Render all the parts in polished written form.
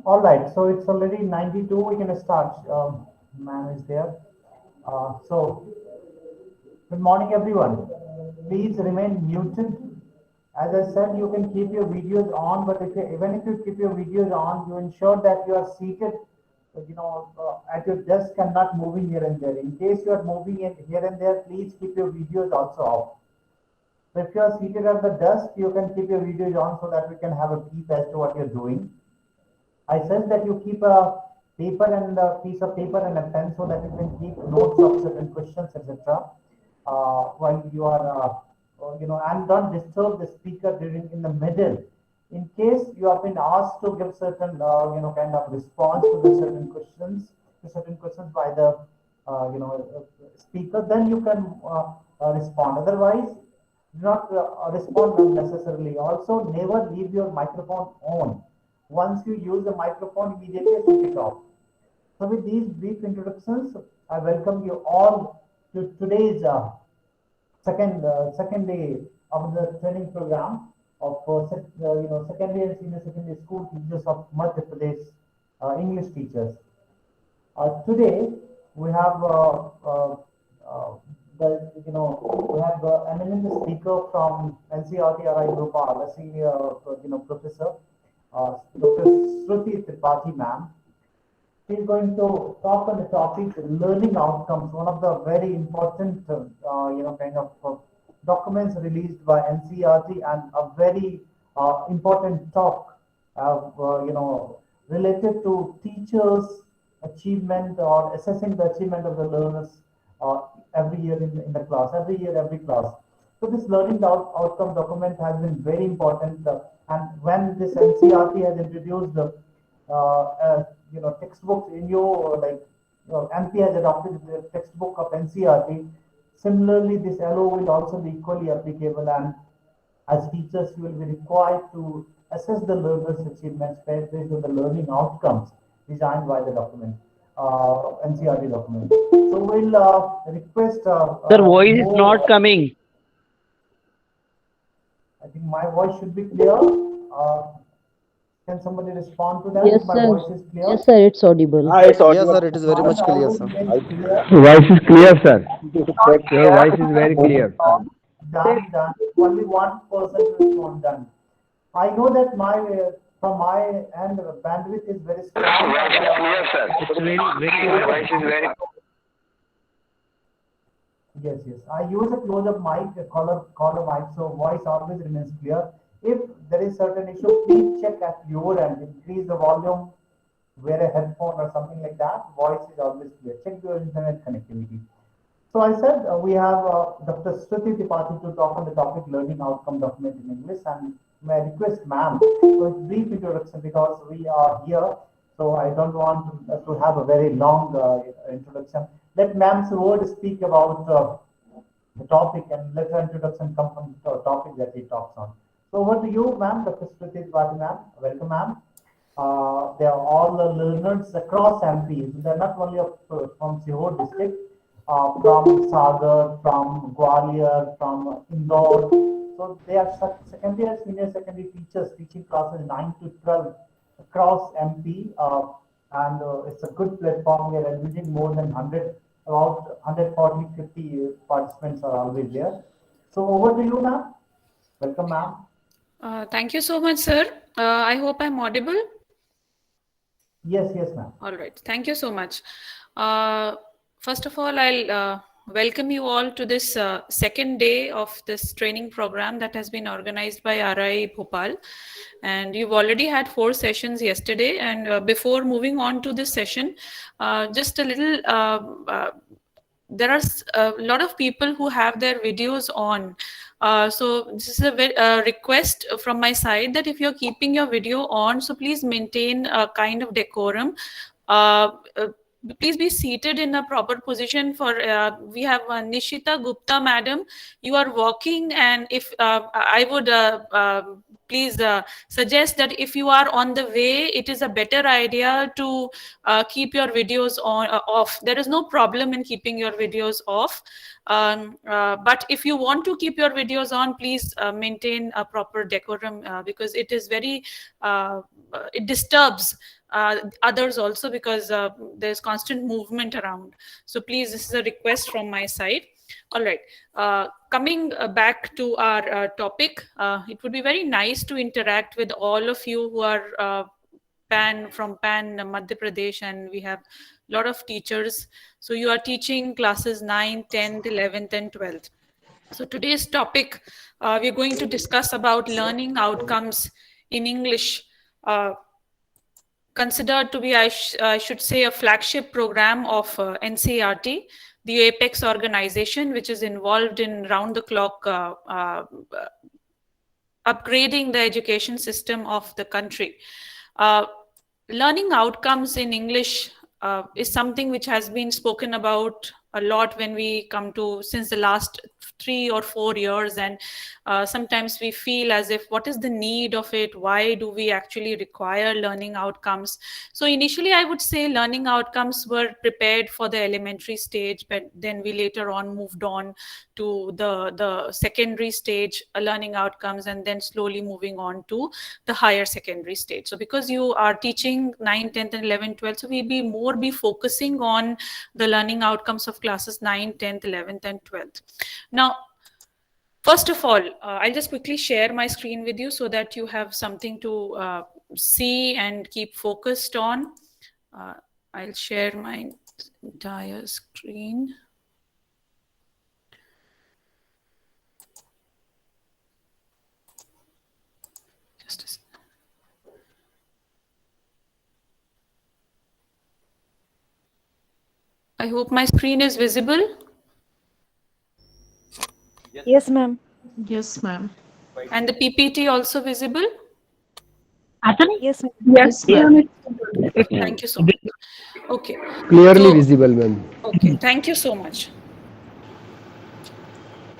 All right, so it's already 92. We can start. Man is there. So, good morning, everyone. Please remain muted. As I said, you can keep your videos on, but even if you keep your videos on, you ensure that you are seated, at your desk and not moving here and there. In case you are moving here and there, please keep your videos also off. So if you are seated at the desk, you can keep your videos on so that we can have a peep as to what you're doing. I suggest that you keep a paper and a piece of paper and a pen so that you can keep notes of certain questions, etc. While you are, and don't disturb the speaker during in the middle. In case you have been asked to give certain, kind of response to the certain questions by the, speaker, then you can respond. Otherwise, do not respond unnecessarily. Also, never leave your microphone on. Once you use the microphone, immediately switch it off. So with these brief introductions, I welcome you all to today's second day of the training program of secondary and senior secondary school teachers of Madhya Pradesh, English teachers. Today we have we have eminent speaker from NCERT RI Bhopal, a senior professor, Dr. Shruti Tripathi ma'am. She's going to talk on the topic learning outcomes, one of the very important documents released by NCERT, and a very important talk related to teachers achievement or assessing the achievement of the learners every year in the class, every class. So this learning outcome document has been very important, and when this NCERT has introduced the textbooks in your MP has adopted the textbook of NCERT. Similarly, this LO will also be equally applicable, and as teachers, you will be required to assess the learners' achievements based on the learning outcomes designed by the document, NCERT document. So we'll request. Sir, voice is not coming. I think my voice should be clear. Can somebody respond to that? Yes, My sir. voice is clear. Yes, sir. It's audible. It's audible. Yes, sir. It is very much clear, sir. Voice is clear, sir. Your voice is very clear. Done. Only one person to respond. Done. I know that from my end bandwidth is very strong. Clear, sir. It's very voice is very. Yes. I use a close-up mic, a collar mic, so voice always remains clear. If there is certain issue, please check at your end. Increase the volume, wear a headphone or something like that. Voice is always clear. Check your internet connectivity. So I said we have Dr. Shruti Tripathi to talk on the topic learning outcome document in English, and may I request ma'am for a brief introduction because we are here, so I don't want to have a very long introduction. Let ma'am's word speak about the topic, and let her introduction come from the topic that he talks on. So over to you, ma'am, Dr. Shruti Tripathi ma'am. Welcome, ma'am. They are all learners across MP. They are not only from Sihor district, from Sagar, from Gwalior, from Indore. So they are secondary and senior secondary teachers teaching classes 9 to 12 across MP, and it's a good platform. We are envisaging more than 100, about 140, 50 participants are always there. So over to you, ma'am. Welcome, ma'am. Thank you so much, sir. I hope I'm audible. Yes, ma'am. All right. Thank you so much. First of all, I'll welcome you all to this second day of this training program that has been organized by RI Bhopal. And you've already had 4 sessions yesterday. And before moving on to this session, just a little, there are a lot of people who have their videos on. So this is a request from my side that if you're keeping your video on, so please maintain a kind of decorum. Please be seated in a proper position. For we have Nishita Gupta madam. You are walking, and if I would please suggest that if you are on the way, it is a better idea to keep your videos on off. There is no problem in keeping your videos off. But if you want to keep your videos on, please maintain a proper decorum because it is very it disturbs others also, because there's constant movement around. So please, this is a request from my side. All right. Coming back to our topic, it would be very nice to interact with all of you who are from PAN Madhya Pradesh, and we have a lot of teachers. So you are teaching classes 9th, 10th, 11th, and 12th. So today's topic, we're going to discuss about learning outcomes in English. Considered to be, I should say, a flagship program of NCERT, the apex organization, which is involved in round-the-clock upgrading the education system of the country. Learning outcomes in English is something which has been spoken about a lot when we come to since the last 3 or 4 years, and sometimes we feel as if, what is the need of it? Why do we actually require learning outcomes? So initially I would say learning outcomes were prepared for the elementary stage, but then we later on moved on to the secondary stage learning outcomes, and then slowly moving on to the higher secondary stage. So because you are teaching 9, 10th and 11th, 12th, so we'll be focusing on the learning outcomes of classes 9, 10th, 11th and 12th. Now, first of all, I'll just quickly share my screen with you so that you have something to see and keep focused on. I'll share my entire screen. Just a second. I hope my screen is visible. Yes, ma'am. Yes, ma'am. And the PPT also visible? Yes, ma'am. Yes, ma'am. Thank you so much. Okay. Clearly So- visible, ma'am. Okay, thank you so much.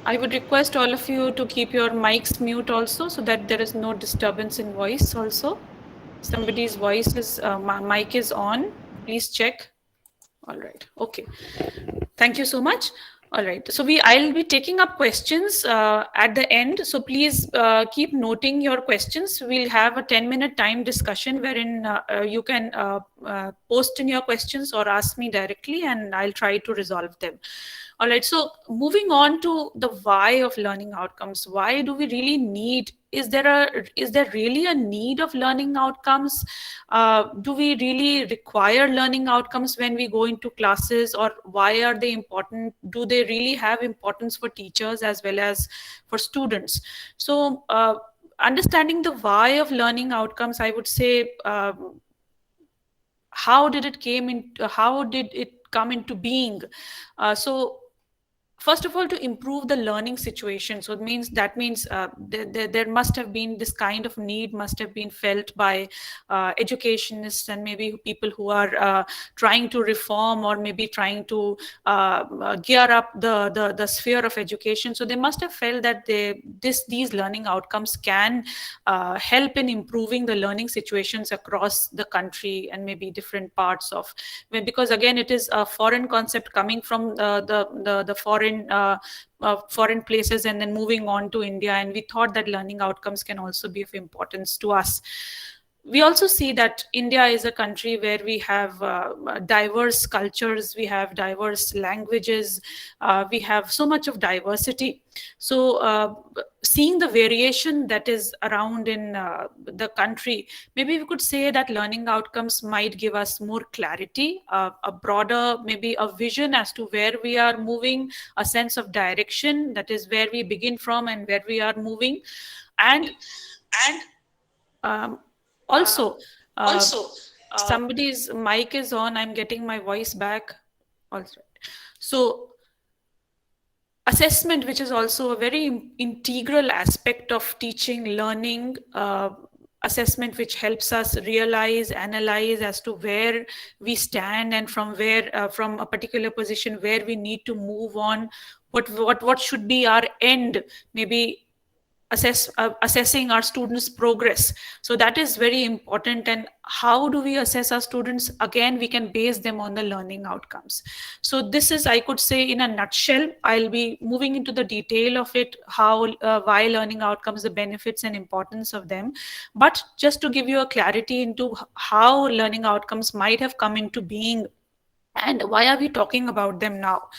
I would request all of you to keep your mics mute also, so that there is no disturbance in voice also. Somebody's voice is, mic is on, please check. All right, okay. Thank you so much. All right, so I'll be taking up questions at the end. So please keep noting your questions. We'll have a 10-minute time discussion wherein you can post in your questions or ask me directly, and I'll try to resolve them. All right, so moving on to the why of learning outcomes. Why do we really need, is there really a need of learning outcomes? Do we really require learning outcomes when we go into classes, or why are they important? Do they really have importance for teachers as well as for students? So understanding the why of learning outcomes, I would say, how did it come into being? So first of all, to improve the learning situation. So that means there must have been this kind of need must have been felt by educationists and maybe people who are trying to reform or maybe trying to gear up the sphere of education. So they must have felt that these learning outcomes can help in improving the learning situations across the country and maybe different parts of, because again, it is a foreign concept coming from the foreign places and then moving on to India, and we thought that learning outcomes can also be of importance to us. We also see that India is a country where we have diverse cultures, we have diverse languages, we have so much of diversity. So seeing the variation that is around in the country, maybe we could say that learning outcomes might give us more clarity, a broader, maybe a vision as to where we are moving, a sense of direction, that is where we begin from and where we are moving. And also, somebody's mic is on. I'm getting my voice back. Also, so assessment, which is also a very integral aspect of teaching, learning, assessment which helps us realize, analyze as to where we stand and from where, from a particular position, where we need to move on. What should be our end? Maybe assessing our students' progress. So that is very important. And how do we assess our students? Again, we can base them on the learning outcomes. So this is, I could say, in a nutshell. I'll be moving into the detail of it, how, why learning outcomes, the benefits and importance of them. But just to give you a clarity into how learning outcomes might have come into being and why are we talking about them now?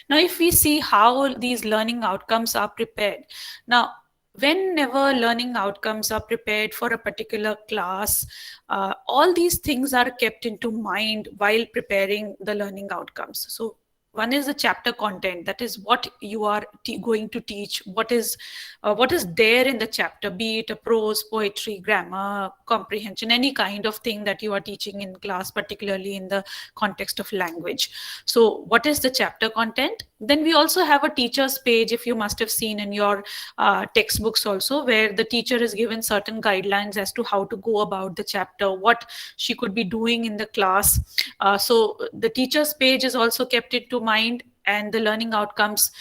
Now, if we see how these learning outcomes are prepared, now, whenever learning outcomes are prepared for a particular class, all these things are kept into mind while preparing the learning outcomes. So one is the chapter content, that is what you are going to teach, what is there in the chapter, be it a prose, poetry, grammar, comprehension, any kind of thing that you are teaching in class, particularly in the context of language. So what is the chapter content? Then we also have a teacher's page, if you must have seen in your textbooks also, where the teacher is given certain guidelines as to how to go about the chapter, what she could be doing in the class. So the teacher's page is also kept into mind, and the learning outcomes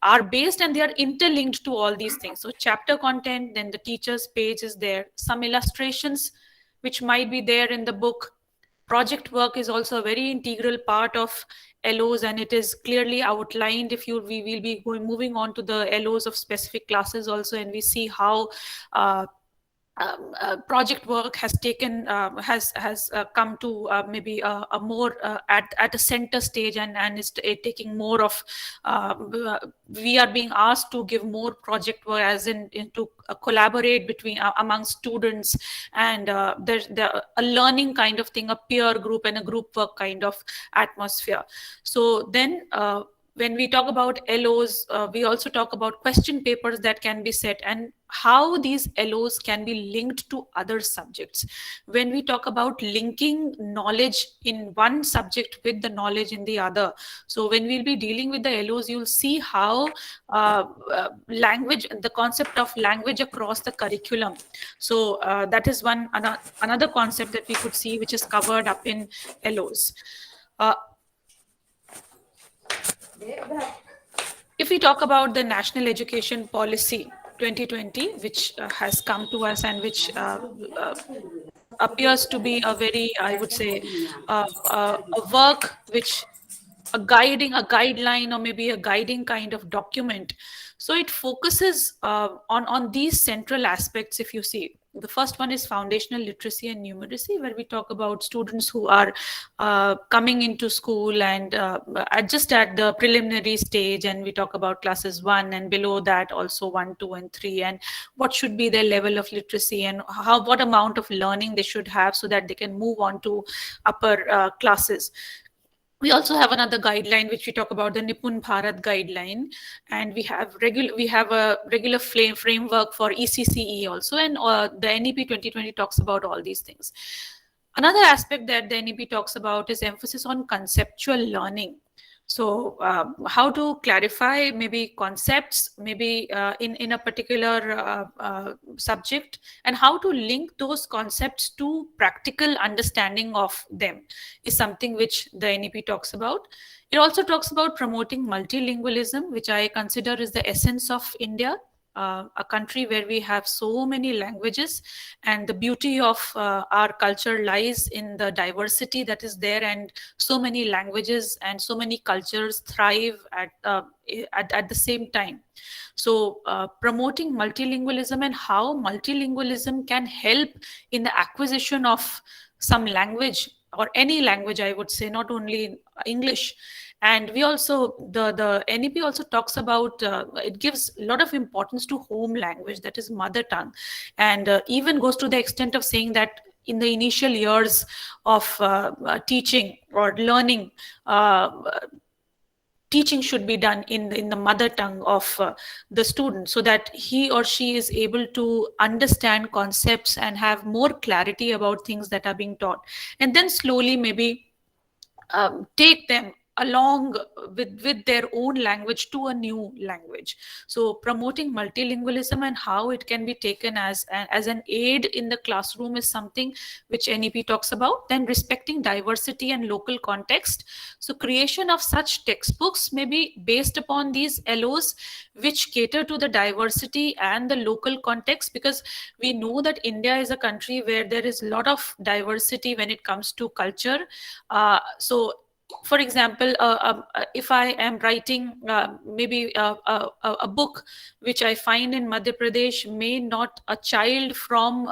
are based and they are interlinked to all these things. So chapter content, then the teacher's page is there, some illustrations which might be there in the book. Project work is also a very integral part of LOs, and it is clearly outlined. We will be moving on to the LOs of specific classes also, and we see how project work has taken has come to maybe a more at a center stage, and is taking more of we are being asked to give more project work, as in to collaborate between among students, and there's a learning kind of thing, a peer group and a group work kind of atmosphere. So then when we talk about LOs, we also talk about question papers that can be set, and how these LOs can be linked to other subjects. When we talk about linking knowledge in one subject with the knowledge in the other, so when we'll be dealing with the LOs, you'll see how language, the concept of language across the curriculum. So that is another concept that we could see, which is covered up in LOs. If we talk about the National Education Policy 2020, which has come to us and which appears to be a very, I would say, a work which a guideline, or maybe a guiding kind of document. So it focuses on these central aspects. If you see, the first one is foundational literacy and numeracy, where we talk about students who are coming into school and just at the preliminary stage, and we talk about classes 1 and below that also 1, 2 and 3, and what should be their level of literacy and what amount of learning they should have so that they can move on to upper classes. We also have another guideline which we talk about, the Nipun Bharat guideline, and we have a regular framework for ECCE also, and the NEP 2020 talks about all these things. Another aspect that the NEP talks about is emphasis on conceptual learning. So how to clarify maybe concepts, maybe in a particular subject, and how to link those concepts to practical understanding of them is something which the NEP talks about. It also talks about promoting multilingualism, which I consider is the essence of India. A country where we have so many languages, and the beauty of our culture lies in the diversity that is there, and so many languages and so many cultures thrive at the same time. So promoting multilingualism and how multilingualism can help in the acquisition of some language, or any language, I would say, not only English. And we also, the NEP also talks about, it gives a lot of importance to home language, that is mother tongue, and even goes to the extent of saying that in the initial years of teaching or learning, teaching should be done in the mother tongue of the student, so that he or she is able to understand concepts and have more clarity about things that are being taught, and then slowly maybe take them along with their own language to a new language. So promoting multilingualism and how it can be taken as an aid in the classroom is something which NEP talks about. Then respecting diversity and local context. So creation of such textbooks may be based upon these LOs which cater to the diversity and the local context, because we know that India is a country where there is a lot of diversity when it comes to culture. So for example, if I am writing maybe a book which I find in Madhya Pradesh, may not a child from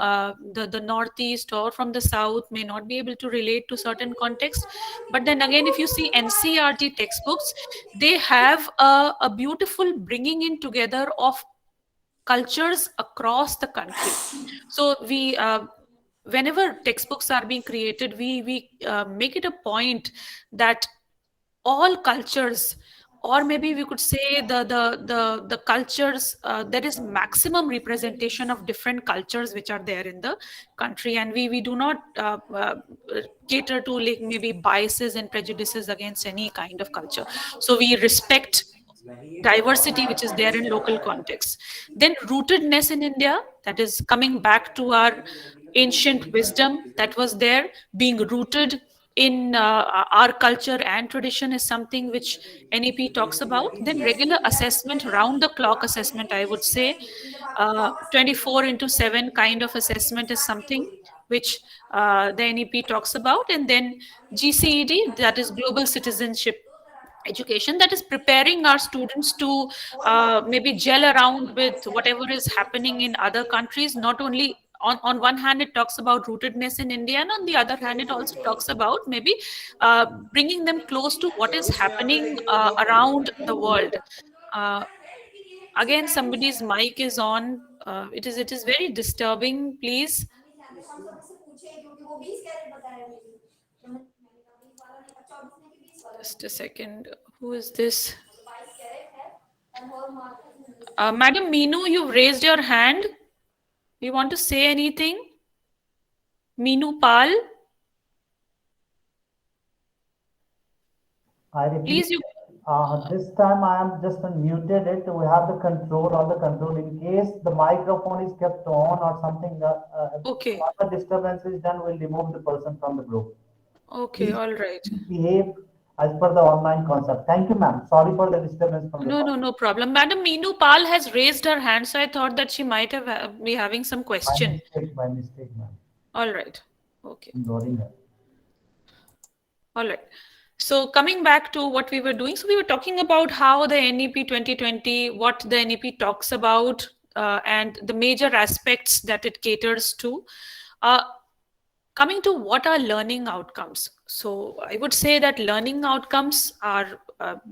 the northeast or from the south may not be able to relate to certain context. But then again, if you see NCERT textbooks, they have a beautiful bringing in together of cultures across the country. So we whenever textbooks are being created, we make it a point that all cultures, or maybe we could say the cultures, there is maximum representation of different cultures which are there in the country, and we do not cater to like maybe biases and prejudices against any kind of culture. So we respect diversity which is there in local context. Then rootedness in India, that is coming back to our ancient wisdom that was there, being rooted in our culture and tradition is something which NEP talks about. Then regular assessment, round the clock assessment, I would say 24 into 7 kind of assessment is something which the NEP talks about. And then GCED, that is global citizenship education, that is preparing our students to maybe gel around with whatever is happening in other countries. Not only on one hand it talks about rootedness in India, and on the other hand it also talks about maybe bringing them close to what is happening around the world. uh, Again, somebody's mic is on. It is very disturbing, please. Just a second. Who is this? Madam Meenu, you've raised your hand. You want to say anything? Meenu Pal, I repeat, please. this time I am just unmuted it. We have the control, all the control. In case the microphone is kept on or something, Okay. other disturbance is done, we'll remove the person from the group. Okay, Please all right. behave as per the online concept. Thank you, ma'am. Sorry for the disturbance from the No problem. Madam Meenu Pal has raised her hand, so I thought that she might have be having some question. By mistake, ma'am. All right. Okay. Ignoring her. All right. So coming back to what we were doing, so we were talking about how the NEP 2020, what the NEP talks about, and the major aspects that it caters to. Coming to what are learning outcomes. So I would say that learning outcomes are,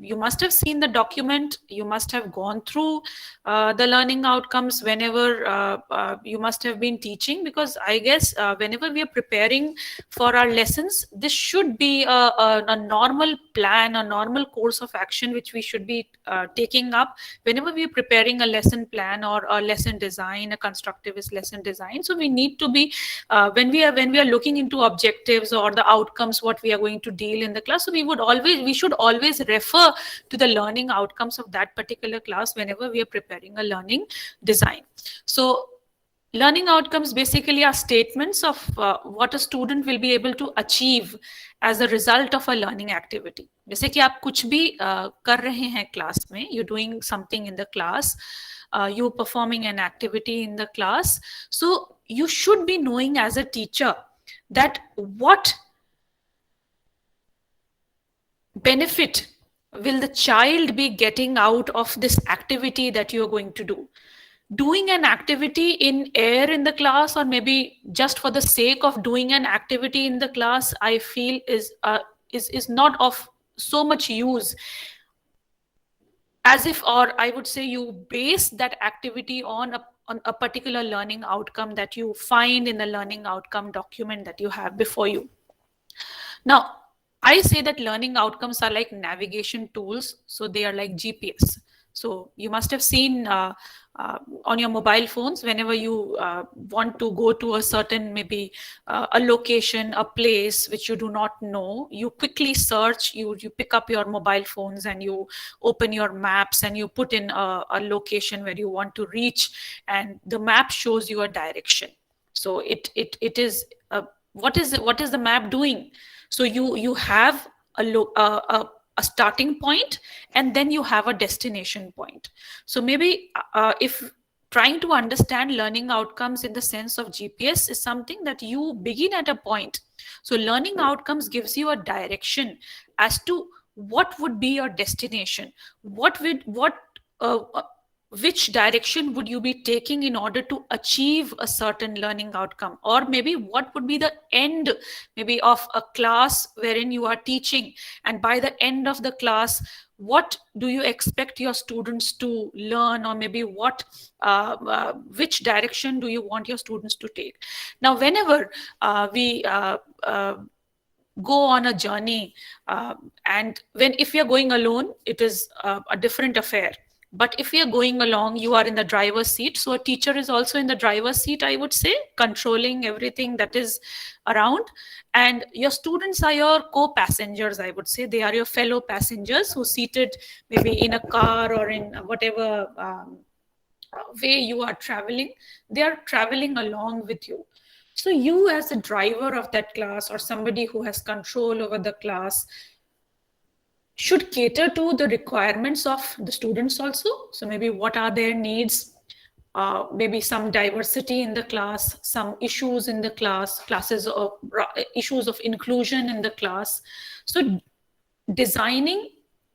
you must have seen the document, you must have gone through the learning outcomes whenever you must have been teaching, because I guess whenever we are preparing for our lessons, this should be a normal plan, a normal course of action which we should be taking up whenever we are preparing a lesson plan or a lesson design, a constructivist lesson design. So we need to be when we are looking into objectives or the outcomes what we are going to deal in the class, so we should always refer to the learning outcomes of that particular class whenever we are preparing a learning design. So learning outcomes basically are statements of what a student will be able to achieve as a result of a learning activity. जैसे कि आप कुछ भी कर रहे हैं class में, you're doing something in the class, you're performing an activity in the class, so you should be knowing as a teacher that what benefit will the child be getting out of this activity that you're going to do. Doing an activity in air in the class, or maybe just for the sake of doing an activity in the class, I feel is not of so much use, as if, or I would say, you base that activity on a particular learning outcome that you find in the learning outcome document that you have before you. Now, I say that learning outcomes are like navigation tools, so they are like GPS. So you must have seen on your mobile phones, whenever you want to go to a certain, maybe a location, a place which you do not know, you quickly search, you pick up your mobile phones and you open your maps and you put in a location where you want to reach, and the map shows you a direction. So it is what is the map doing? So you have a starting point, and then you have a destination point. So maybe if trying to understand learning outcomes in the sense of GPS is something that you begin at a point. So learning outcomes gives you a direction as to what would be your destination, uh, uh, which direction would you be taking in order to achieve a certain learning outcome, or maybe what would be the end maybe of a class wherein you are teaching, and by the end of the class, what do you expect your students to learn, or maybe which direction do you want your students to take? Now whenever we go on a journey, and if you're going alone, it is a different affair. But if you're going along, you are in the driver's seat. So a teacher is also in the driver's seat, I would say, controlling everything that is around. And your students are your co-passengers, I would say. They are your fellow passengers who seated maybe in a car or in whatever way you are traveling. They are traveling along with you. So you, as a driver of that class, or somebody who has control over the class, should cater to the requirements of the students also. So maybe what are their needs? Maybe some diversity in the class, some issues in the class, issues of inclusion in the class. So designing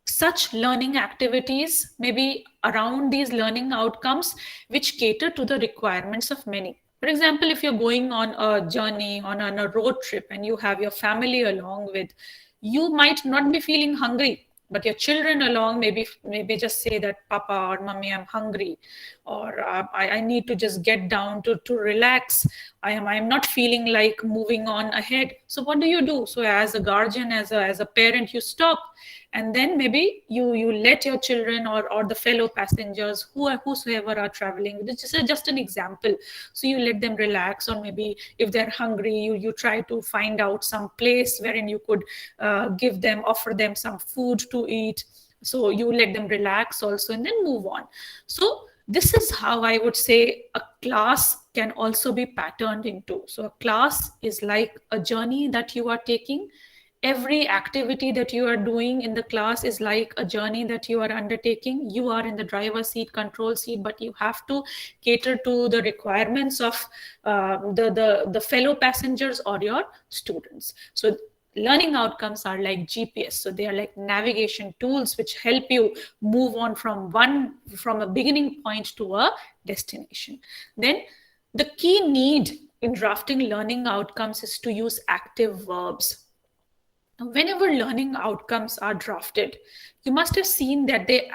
such learning activities maybe around these learning outcomes which cater to the requirements of many. For example, if you're going on a journey, on a road trip, and you have your family along with, you might not be feeling hungry, but your children along maybe just say that, Papa or Mommy, I'm hungry, or I need to just get down to relax. I'm not feeling like moving on ahead. So what do? So as a guardian, as a parent, you stop, and then maybe you let your children or the fellow passengers, whosoever are traveling, this is just an example. So you let them relax, or maybe if they're hungry, you try to find out some place wherein you could offer them some food to eat. So you let them relax also, and then move on. So this is how I would say a class can also be patterned into. So a class is like a journey that you are taking. Every activity that you are doing in the class is like a journey that you are undertaking. You are in the driver's seat, control seat, but you have to cater to the requirements of the fellow passengers or your students. So learning outcomes are like GPS. So they are like navigation tools which help you move on from a beginning point to a destination. Then the key need in drafting learning outcomes is to use active verbs. Whenever learning outcomes are drafted, you must have seen that they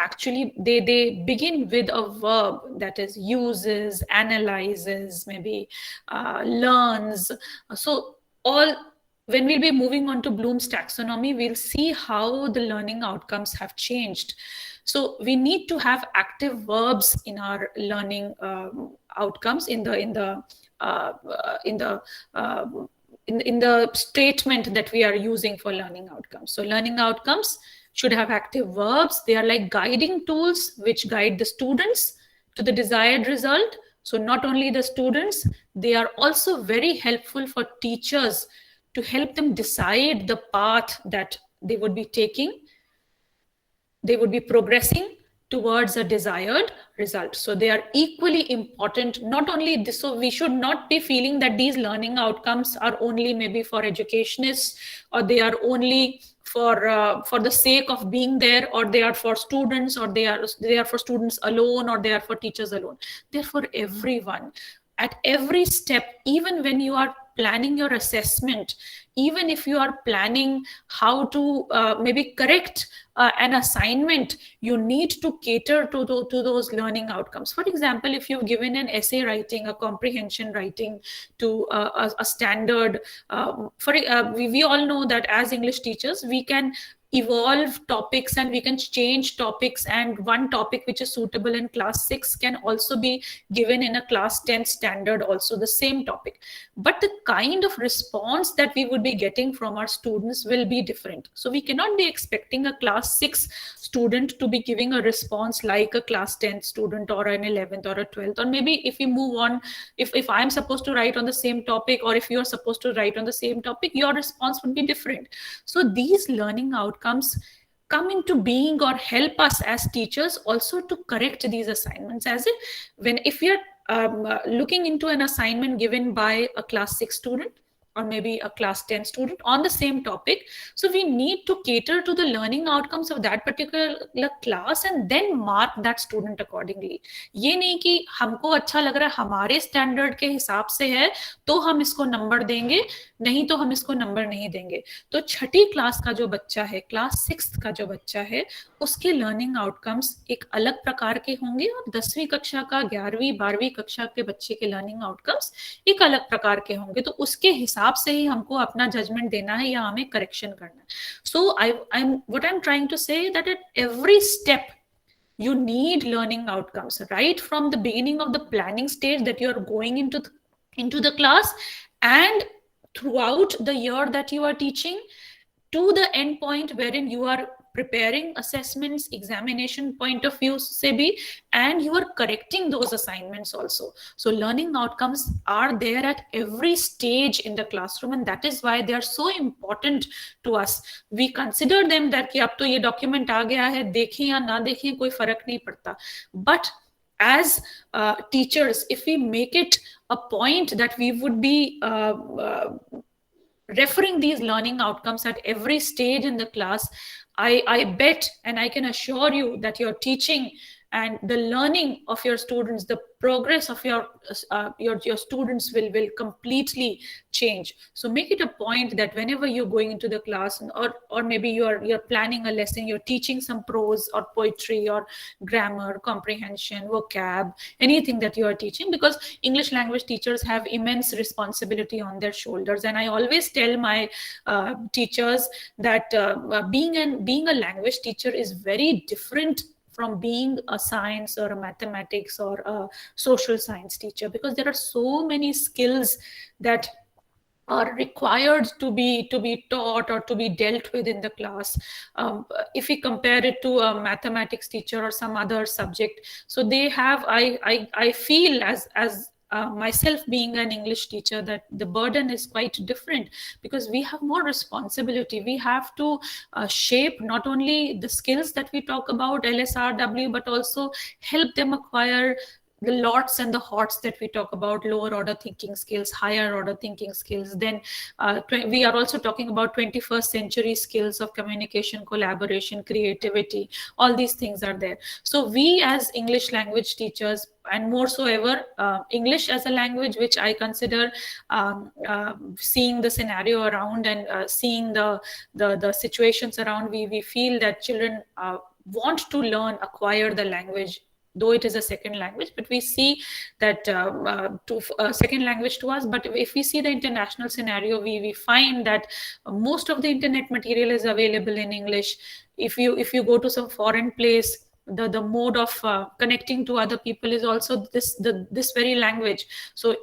begin with a verb, that is uses, analyzes, maybe learns. So when we'll be moving on to Bloom's taxonomy, we'll see how the learning outcomes have changed. So we need to have active verbs in our learning outcomes in the statement that we are using for learning outcomes. So learning outcomes should have active verbs. They are like guiding tools which guide the students to the desired result. So not only the students, they are also very helpful for teachers to help them decide the path that they would be taking. They would be progressing towards a desired result. So they are equally important. Not only this, so we should not be feeling that these learning outcomes are only maybe for educationists, or they are only for the sake of being there, or they are for students, or they are for students alone, or they are for teachers alone. They're for everyone. At every step, even when you are planning your assessment, even if you are planning how to maybe correct an assignment, you need to cater to those learning outcomes. For example, if you've given an essay writing, a comprehension writing to a standard, we all know that as English teachers, we can evolve topics and we can change topics, and one topic which is suitable in class 6 can also be given in a class 10 standard, also the same topic, but the kind of response that we would be getting from our students will be different. So we cannot be expecting a class 6 student to be giving a response like a class 10 student or an 11th or a 12th, or maybe if we move on, if I'm supposed to write on the same topic, or if you're supposed to write on the same topic, your response would be different. So these learning outcomes come into being or help us as teachers also to correct these assignments, as if we are looking into an assignment given by a class 6 student or maybe a class 10 student on the same topic. So we need to cater to the learning outcomes of that particular class and then mark that student accordingly. ये नहीं कि हमको अच्छा लग रहा है, हमारे standard के हिसाब से है तो हम इसको नंबर देंगे, नहीं तो हम इसको नंबर नहीं देंगे. तो छठी क्लास का जो बच्चा है, क्लास 6 का जो बच्चा है, उसके लर्निंग आउटकम्स एक अलग प्रकार के होंगे और 10वीं कक्षा का 11वीं 12वीं कक्षा के बच्चे के लर्निंग आउटकम्स एक अलग प्रकार के होंगे. तो उसके हिसाब से ही हमको अपना जजमेंट देना है या हमें करेक्शन करना है. सो what I'm trying to say that at every step you need learning outcomes, right from the beginning of the planning stage that you are going into the class, and throughout the year that you are teaching, to the end point wherein you are preparing assessments, examination point of view se bhi, and you are correcting those assignments also. So learning outcomes are there at every stage in the classroom, and that is why they are so important to us. We consider them that ki ab to ye document aa gaya hai, dekhein ya na dekhein koi farak nahi padta. But as teachers, if we make it a point that we would be referring these learning outcomes at every stage in the class, I bet and I can assure you that your teaching and the learning of your students, the progress of your students will completely change. So make it a point that whenever you're going into the class, or maybe you're planning a lesson, you're teaching some prose or poetry or grammar, comprehension, vocab, anything that you are teaching, because English language teachers have immense responsibility on their shoulders. And I always tell my teachers that being a language teacher is very different from being a science or a mathematics or a social science teacher, because there are so many skills that are required to be taught or to be dealt with in the class. If we compare it to a mathematics teacher or some other subject, so they have, I feel as myself being an English teacher, that the burden is quite different, because we have more responsibility. We have to shape not only the skills that we talk about, LSRW, but also help them acquire the lots and the hots that we talk about, lower order thinking skills, higher order thinking skills. Then we are also talking about 21st century skills of communication, collaboration, creativity. All these things are there. So we as English language teachers, and more so ever, English as a language, which I consider seeing the scenario around and seeing the situations around, we feel that children want to learn, acquire the language, though it is a second language, but we see that second language to us. But if we see the international scenario, we find that most of the internet material is available in English. If you go to some foreign place, the mode of connecting to other people is also this very language. So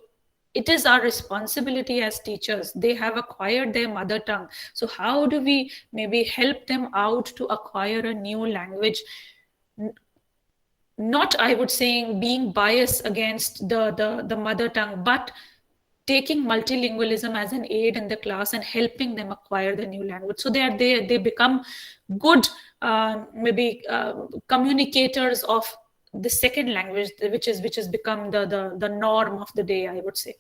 it is our responsibility as teachers. They have acquired their mother tongue. So how do we maybe help them out to acquire a new language? Not, I would say, being biased against the mother tongue, but taking multilingualism as an aid in the class and helping them acquire the new language, so they become good communicators of the second language, which has become the norm of the day, I would say.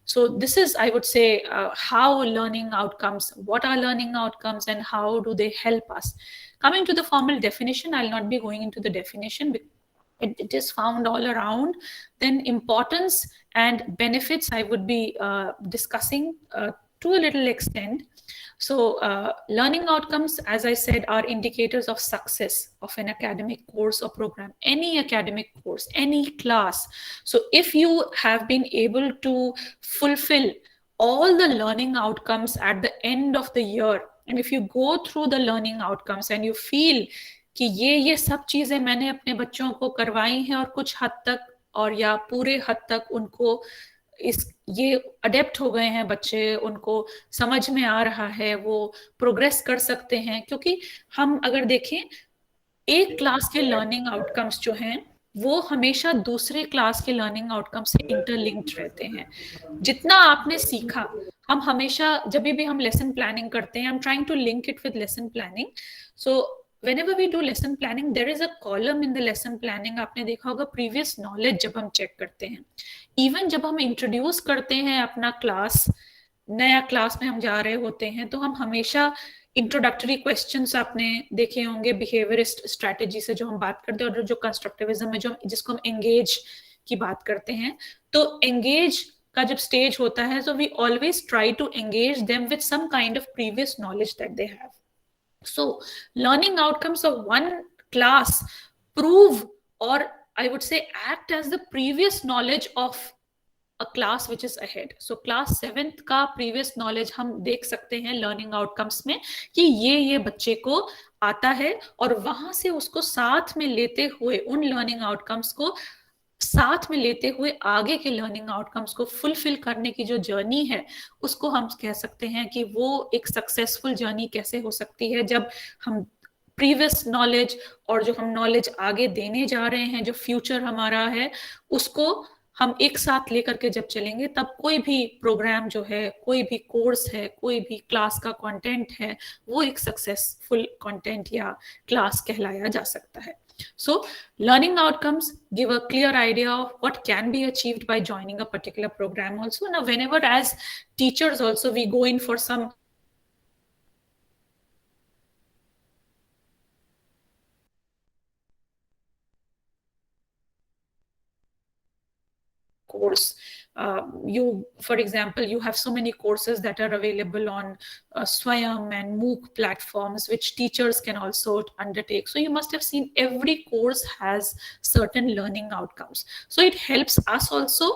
So this is, I would say, how learning outcomes, what are learning outcomes and how do they help us. Coming to the formal definition, I'll not be going into the definition. It is found all around. Then importance and benefits I would be discussing to a little extent. So learning outcomes, as I said, are indicators of success of an academic course or program, any academic course, any class. So if you have been able to fulfill all the learning outcomes at the end of the year, and if you go through the learning outcomes and you feel कि ये सब चीजें मैंने अपने बच्चों को करवाई हैं और कुछ हद तक और या पूरे हद तक उनको ये अडेप्ट हो गए हैं बच्चे, उनको समझ में आ रहा है, वो प्रोग्रेस कर सकते हैं, क्योंकि हम अगर देखें एक क्लास के लर्निंग आउटकम्स जो हैं वो हमेशा दूसरे क्लास के लर्निंग आउटकम से इंटरलिंक्ड रहते हैं। जितना आपने सीखा, हम हमेशा जब भी हम लेसन प्लानिंग करते हैं, I am trying to link it with lesson planning. So whenever we do lesson planning, there is a column in the lesson planning, आपने देखा होगा previous knowledge जब हम चेक करते हैं, इवन जब हम इंट्रोड्यूस करते हैं अपना क्लास, नया क्लास में हम जा रहे होते हैं, तो हम हमेशा इंट्रोडक्टरी क्वेश्चंस आपने देखे होंगे बिहेवियरिस्ट स्ट्रेटेजी से जो हम बात करते हैं, और जो कंस्ट्रक्टिविज्म में जो जिसको हम एंगेज की बात करते हैं, तो एंगेज का जब स्टेज होता है, so we always try to engage them with some kind of previous knowledge that they have. So learning outcomes of one class prove, or I would say act as the previous knowledge of a class which is ahead. So class 7th का previous knowledge हम देख सकते हैं learning outcomes में कि ये बच्चे को आता है, और वहां से उसको साथ में लेते हुए उन learning outcomes को साथ में लेते हुए आगे के लर्निंग आउटकम्स को फुलफिल करने की जो जर्नी है, उसको हम कह सकते हैं कि वो एक सक्सेसफुल जर्नी कैसे हो सकती है, जब हम प्रीवियस नॉलेज और जो हम नॉलेज आगे देने जा रहे हैं, जो फ्यूचर हमारा है, उसको हम एक साथ लेकर के जब चलेंगे, तब कोई भी प्रोग्राम जो है, कोई भी कोर्स है, कोई भी क्लास का कंटेंट है, वो एक सक्सेसफुल कंटेंट या क्लास कहलाया जा सकता है। So learning outcomes give a clear idea of what can be achieved by joining a particular program also. Now, whenever as teachers also we go in for some course, you, for example, you have so many courses that are available on Swayam and MOOC platforms, which teachers can also undertake. So you must have seen every course has certain learning outcomes. So it helps us also,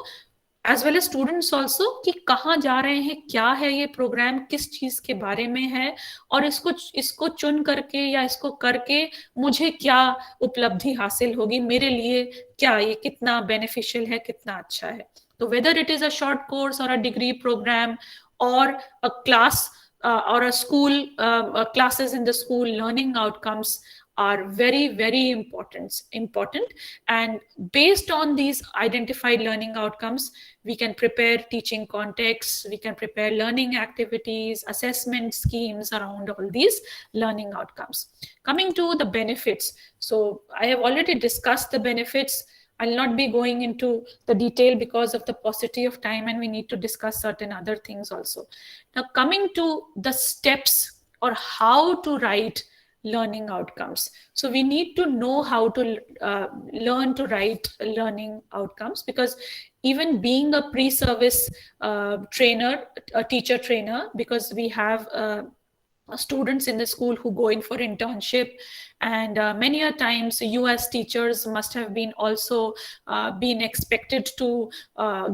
as well as students also, कि कहाँ जा रहे हैं, क्या है ये programme, किस चीज के बारे में है, और इसको चुन करके या इसको करके मुझे क्या उपलब्धि हासिल होगी, मेरे लिए क्या ये कितना बेनिफिशियल है, कितना अच्छा है। तो whether it is a short course or a degree program or a class or a school classes in the school, learning outcomes are very, very important. And based on these identified learning outcomes, we can prepare teaching contexts, we can prepare learning activities, assessment schemes around all these learning outcomes. Coming to the benefits. So I have already discussed the benefits. I'll not be going into the detail because of the paucity of time, and we need to discuss certain other things also. Now, coming to the steps or how to write learning outcomes. So we need to know how to learn to write learning outcomes, because even being a pre-service trainer, a teacher trainer, because we have students in the school who go in for internship, and many a times you as teachers must have been also been expected to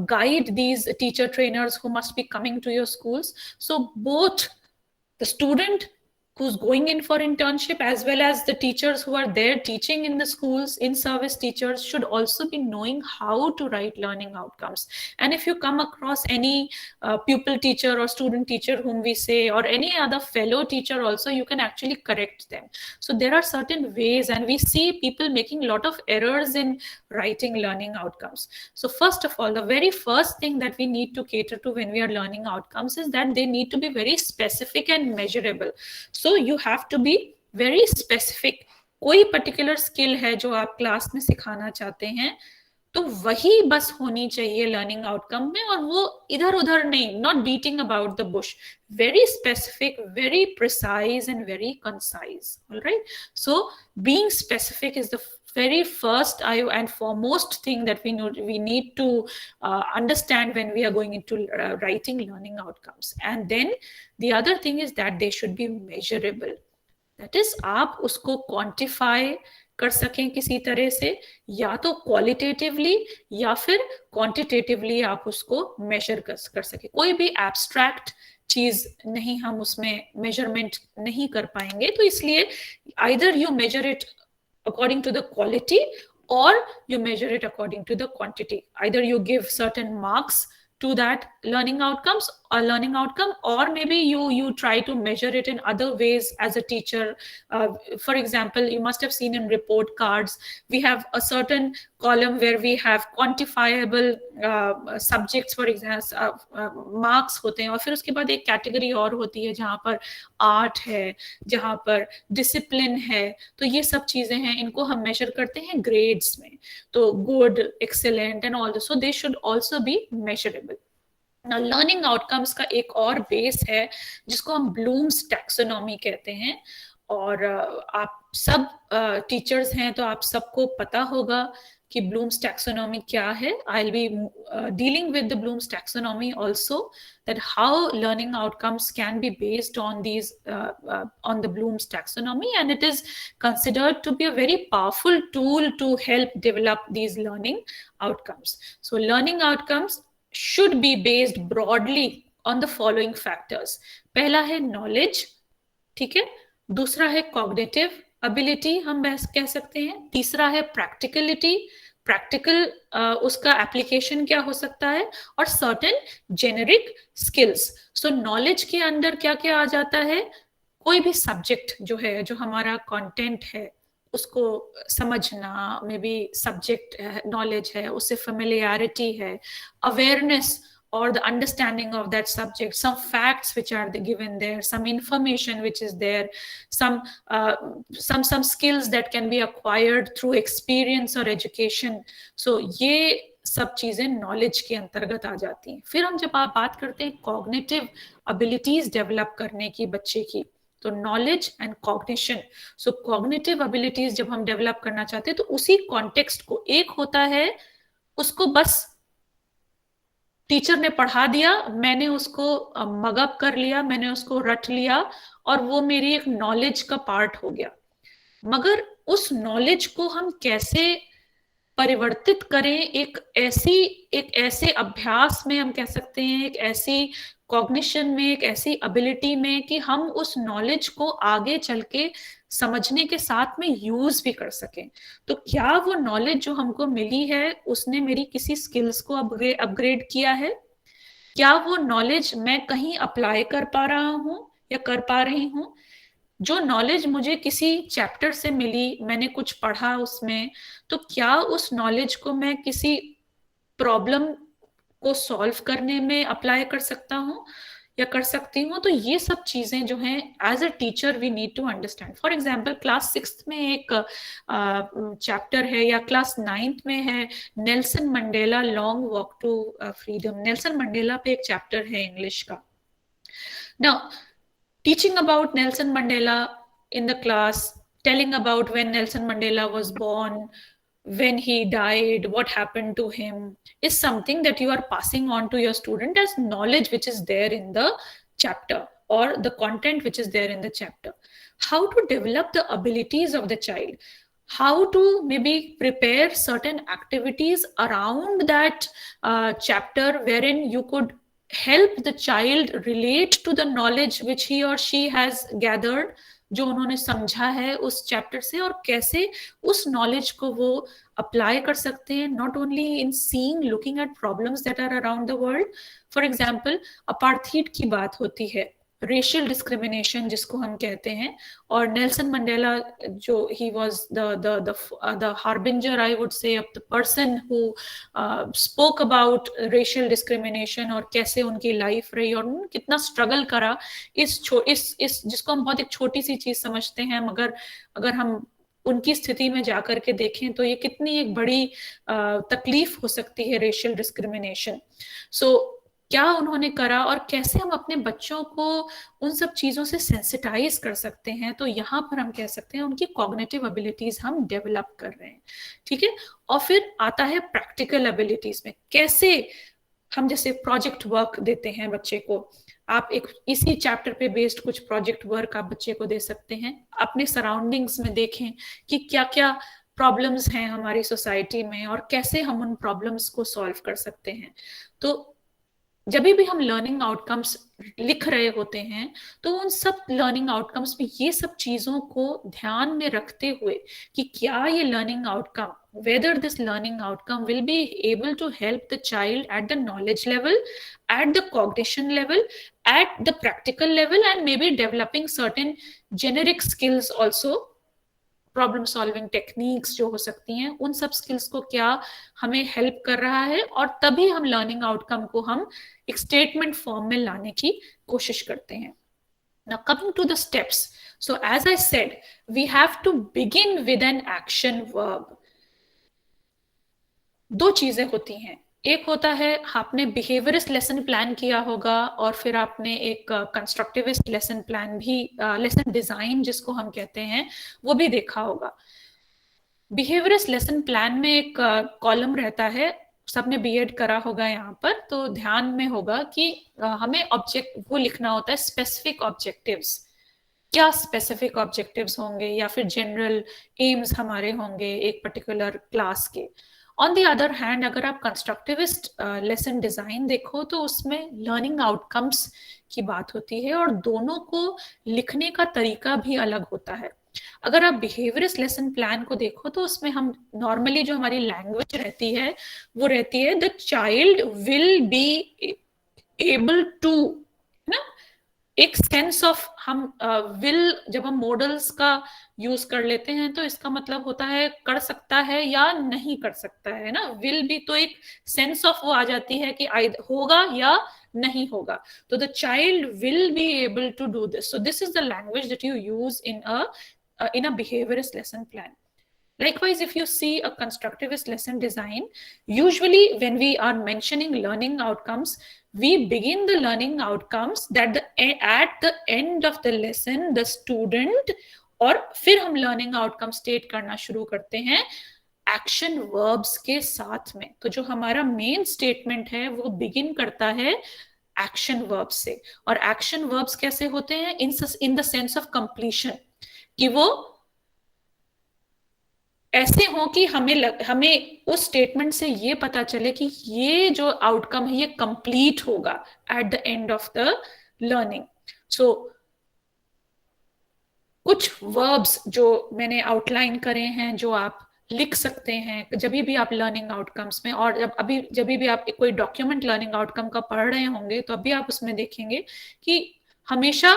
guide these teacher trainers who must be coming to your schools. So both the student who's going in for internship as well as the teachers who are there teaching in the schools, in-service teachers, should also be knowing how to write learning outcomes. And if you come across any pupil teacher or student teacher whom we say, or any other fellow teacher also, you can actually correct them. So there are certain ways, and we see people making a lot of errors in writing learning outcomes. So first of all, the very first thing that we need to cater to when we are learning outcomes is that they need to be very specific and measurable. So you have to be very specific. कोई particular skill है जो आप class में सिखाना चाहते हैं, तो वही बस होनी चाहिए learning outcome में, और वो इधर उधर नहीं, not beating about the bush. Very specific, very precise, and very concise. All right. So being specific is the very first and foremost thing that we need to understand when we are going into writing learning outcomes. And then the other thing is that they should be measurable. That is, आप उसको quantify कर सकें किसी तरह से, या तो qualitatively या फिर quantitatively आप उसको measure कर सकें. कोई भी abstract चीज नहीं, हम उसमें मेजरमेंट नहीं कर पाएंगे। तो इसलिए either you measure it according to the quality or you measure it according to the quantity. Either you give certain marks to that learning outcome, or maybe you try to measure it in other ways as a teacher. For example, you must have seen in report cards we have a certain column where we have quantifiable subjects, for example marks होते हैं, और फिर उसके बाद एक category और होती है जहां पर आर्ट है, जहां पर डिसिप्लिन है। तो ये सब चीजें हैं, इनको हम मेजर करते हैं ग्रेड्स में। तो good, excellent and all, so they should also be measurable. Learning outcomes का एक और बेस है जिसको हम ब्लूम्स टैक्सोनॉमी कहते हैं। और आप सब टीचर्स हैं तो आप सबको पता होगा कि ब्लूम्स टैक्सोनॉमी क्या है। I will be dealing with the Bloom's taxonomy also, that how learning outcomes can be based on these on the Bloom's taxonomy, and it is considered to be a very powerful tool to help develop these learning outcomes. So learning outcomes should be based broadly on the following factors. पहला है knowledge, ठीक है, दूसरा है cognitive ability, हम कह सकते हैं, तीसरा है practicality, प्रैक्टिकल उसका एप्लीकेशन क्या हो सकता है, और सर्टेन जेनेरिक स्किल्स। सो नॉलेज के अंदर क्या क्या आ जाता है, कोई भी सब्जेक्ट जो है, जो हमारा कंटेंट है उसको समझना, मे बी सब्जेक्ट नॉलेज है, उससे फेमिलियरिटी है, awareness or the understanding of that subject, some facts which are given there, some information which is there, some skills that can be acquired through experience or education. So ये सब चीजें knowledge के अंतर्गत आ जाती हैं। फिर हम जब आप बात करते हैं कॉग्निटिव एबिलिटीज डेवलप करने की बच्चे की, तो knowledge and cognition. So cognitive abilities जब हम डेवलप करना चाहते हैं तो उसी कॉन्टेक्स्ट को, एक होता है उसको बस टीचर ने पढ़ा दिया, मैंने उसको मगअप कर लिया, मैंने उसको रट लिया और वो मेरी एक नॉलेज का पार्ट हो गया। मगर उस नॉलेज को हम कैसे परिवर्तित करें एक ऐसे अभ्यास में, हम कह सकते हैं एक ऐसी कॉग्निशन में, एक ऐसी एबिलिटी में कि हम उस नॉलेज को आगे चल के समझने के साथ में यूज भी कर सकें। तो क्या वो नॉलेज जो हमको मिली है उसने मेरी किसी स्किल्स को अपग्रेड किया है? क्या वो नॉलेज मैं कहीं अप्लाई कर पा रहा हूं या कर पा रही हूं? जो नॉलेज मुझे किसी चैप्टर से मिली, मैंने कुछ पढ़ा उसमें, तो क्या उस नॉलेज को मैं किसी प्रॉब्लम को सॉल्व करने में अप्लाई कर सकता हूं या कर सकती हूँ? तो ये सब चीजें जो हैं as a teacher we need to understand. For example class 6th में एक चैप्टर है, या क्लास 9th में है, Nelson Mandela long walk to freedom. Nelson Mandela पे एक चैप्टर है इंग्लिश का। Now teaching about Nelson Mandela in the class, telling about when Nelson Mandela was born, when he died, what happened to him, is something that you are passing on to your student as knowledge which is there in the chapter, or the content which is there in the chapter. How to develop the abilities of the child, how to maybe prepare certain activities around that chapter wherein you could help the child relate to the knowledge which he or she has gathered, जो उन्होंने समझा है उस chapter से, और कैसे उस knowledge को वो अप्लाई कर सकते हैं, not only in seeing, looking at problems that are around the world. For example apartheid की बात होती है, रेशियल डिस्क्रिमिनेशन जिसको हम कहते हैं, और नेल्सन मंडेला जो he was the harbinger, I would से, of the person who spoke about racial discrimination, और कैसे उनकी लाइफ रही और उन्होंने कितना स्ट्रगल करा इस जिसको हम बहुत एक छोटी सी चीज समझते हैं, मगर अगर हम उनकी स्थिति में जाकर के देखें तो ये कितनी एक बड़ी तकलीफ हो सकती है, रेशियल डिस्क्रिमिनेशन। सो क्या उन्होंने करा और कैसे हम अपने बच्चों को उन सब चीजों से सेंसिटाइज कर सकते हैं, तो यहाँ पर हम कह सकते हैं उनकी कॉग्निटिव एबिलिटीज हम डेवलप कर रहे हैं। ठीक है, और फिर आता है प्रैक्टिकल एबिलिटीज में, कैसे हम जैसे प्रोजेक्ट वर्क देते हैं बच्चे को, आप एक इसी चैप्टर पे बेस्ड कुछ प्रोजेक्ट वर्क आप बच्चे को दे सकते हैं। अपने सराउंडिंग्स में देखें कि क्या क्या प्रॉब्लम्स हैं हमारी सोसाइटी में और कैसे हम उन प्रॉब्लम्स को सॉल्व कर सकते हैं। तो जब भी हम लर्निंग आउटकम्स लिख रहे होते हैं तो उन सब लर्निंग आउटकम्स में ये सब चीजों को ध्यान में रखते हुए कि क्या ये learning outcome, whether this learning outcome will be able to help the child at the knowledge level, at the cognition level, at the practical level, and maybe developing certain generic skills also, problem solving techniques जो हो सकती हैं, उन सब skills को क्या हमें help कर रहा है, और तभी हम लर्निंग आउटकम को हम एक स्टेटमेंट फॉर्म में लाने की कोशिश करते हैं. Now coming to the steps, so as I said, we have to begin with an action verb. दो चीजें होती हैं, एक होता है आपने बिहेवियरिस्ट लेसन प्लान किया होगा और फिर आपने एक कंस्ट्रक्टिविस्ट लेसन प्लान भी, लेसन डिजाइन जिसको हम कहते हैं, वो भी देखा होगा. बिहेवियरिस्ट लेसन प्लान में एक कॉलम रहता है, सबने बीएड करा होगा यहाँ पर, तो ध्यान में होगा कि हमें ऑब्जेक्ट वो लिखना होता है, स्पेसिफिक ऑब्जेक्टिव्स. क्या स्पेसिफिक ऑब्जेक्टिव्स होंगे या फिर जनरल एम्स हमारे होंगे एक पर्टिकुलर क्लास के. ऑन द अदर हैंड अगर आप कंस्ट्रक्टिविस्ट लेसन डिजाइन देखो तो उसमें लर्निंग आउटकम्स की बात होती है और दोनों को लिखने का तरीका भी अलग होता है. अगर आप बिहेवियरिस्ट लेसन प्लान को देखो तो उसमें हम नॉर्मली जो हमारी लैंग्वेज रहती है वो रहती है the child will be able to, ना, एक सेंस ऑफ हम विल जब हम मॉडल्स का यूज कर लेते हैं तो इसका मतलब होता है कर सकता है या नहीं कर सकता है ना. विल भी तो एक सेंस ऑफ वो आ जाती है कि होगा या नहीं होगा. तो the child will be able to do this. So this is the language that you use in a behaviorist lesson plan. Likewise, if you see a constructivist lesson design, usually when we are mentioning learning outcomes, we begin the learning outcomes that at the end of the lesson the student, और फिर हम learning outcome state करना शुरू करते हैं action verbs के साथ में. तो जो हमारा main statement है वो begin करता है action verbs से. और action verbs कैसे होते हैं? in the sense of completion, कि वो ऐसे हो कि हमें उस स्टेटमेंट से ये पता चले कि ये जो आउटकम है ये कंप्लीट होगा at the end of the learning. So कुछ वर्ब्स जो मैंने आउटलाइन करे हैं जो आप लिख सकते हैं जब भी आप लर्निंग आउटकम्स में, और जब भी आप कोई डॉक्यूमेंट लर्निंग आउटकम का पढ़ रहे होंगे तो अभी आप उसमें देखेंगे कि हमेशा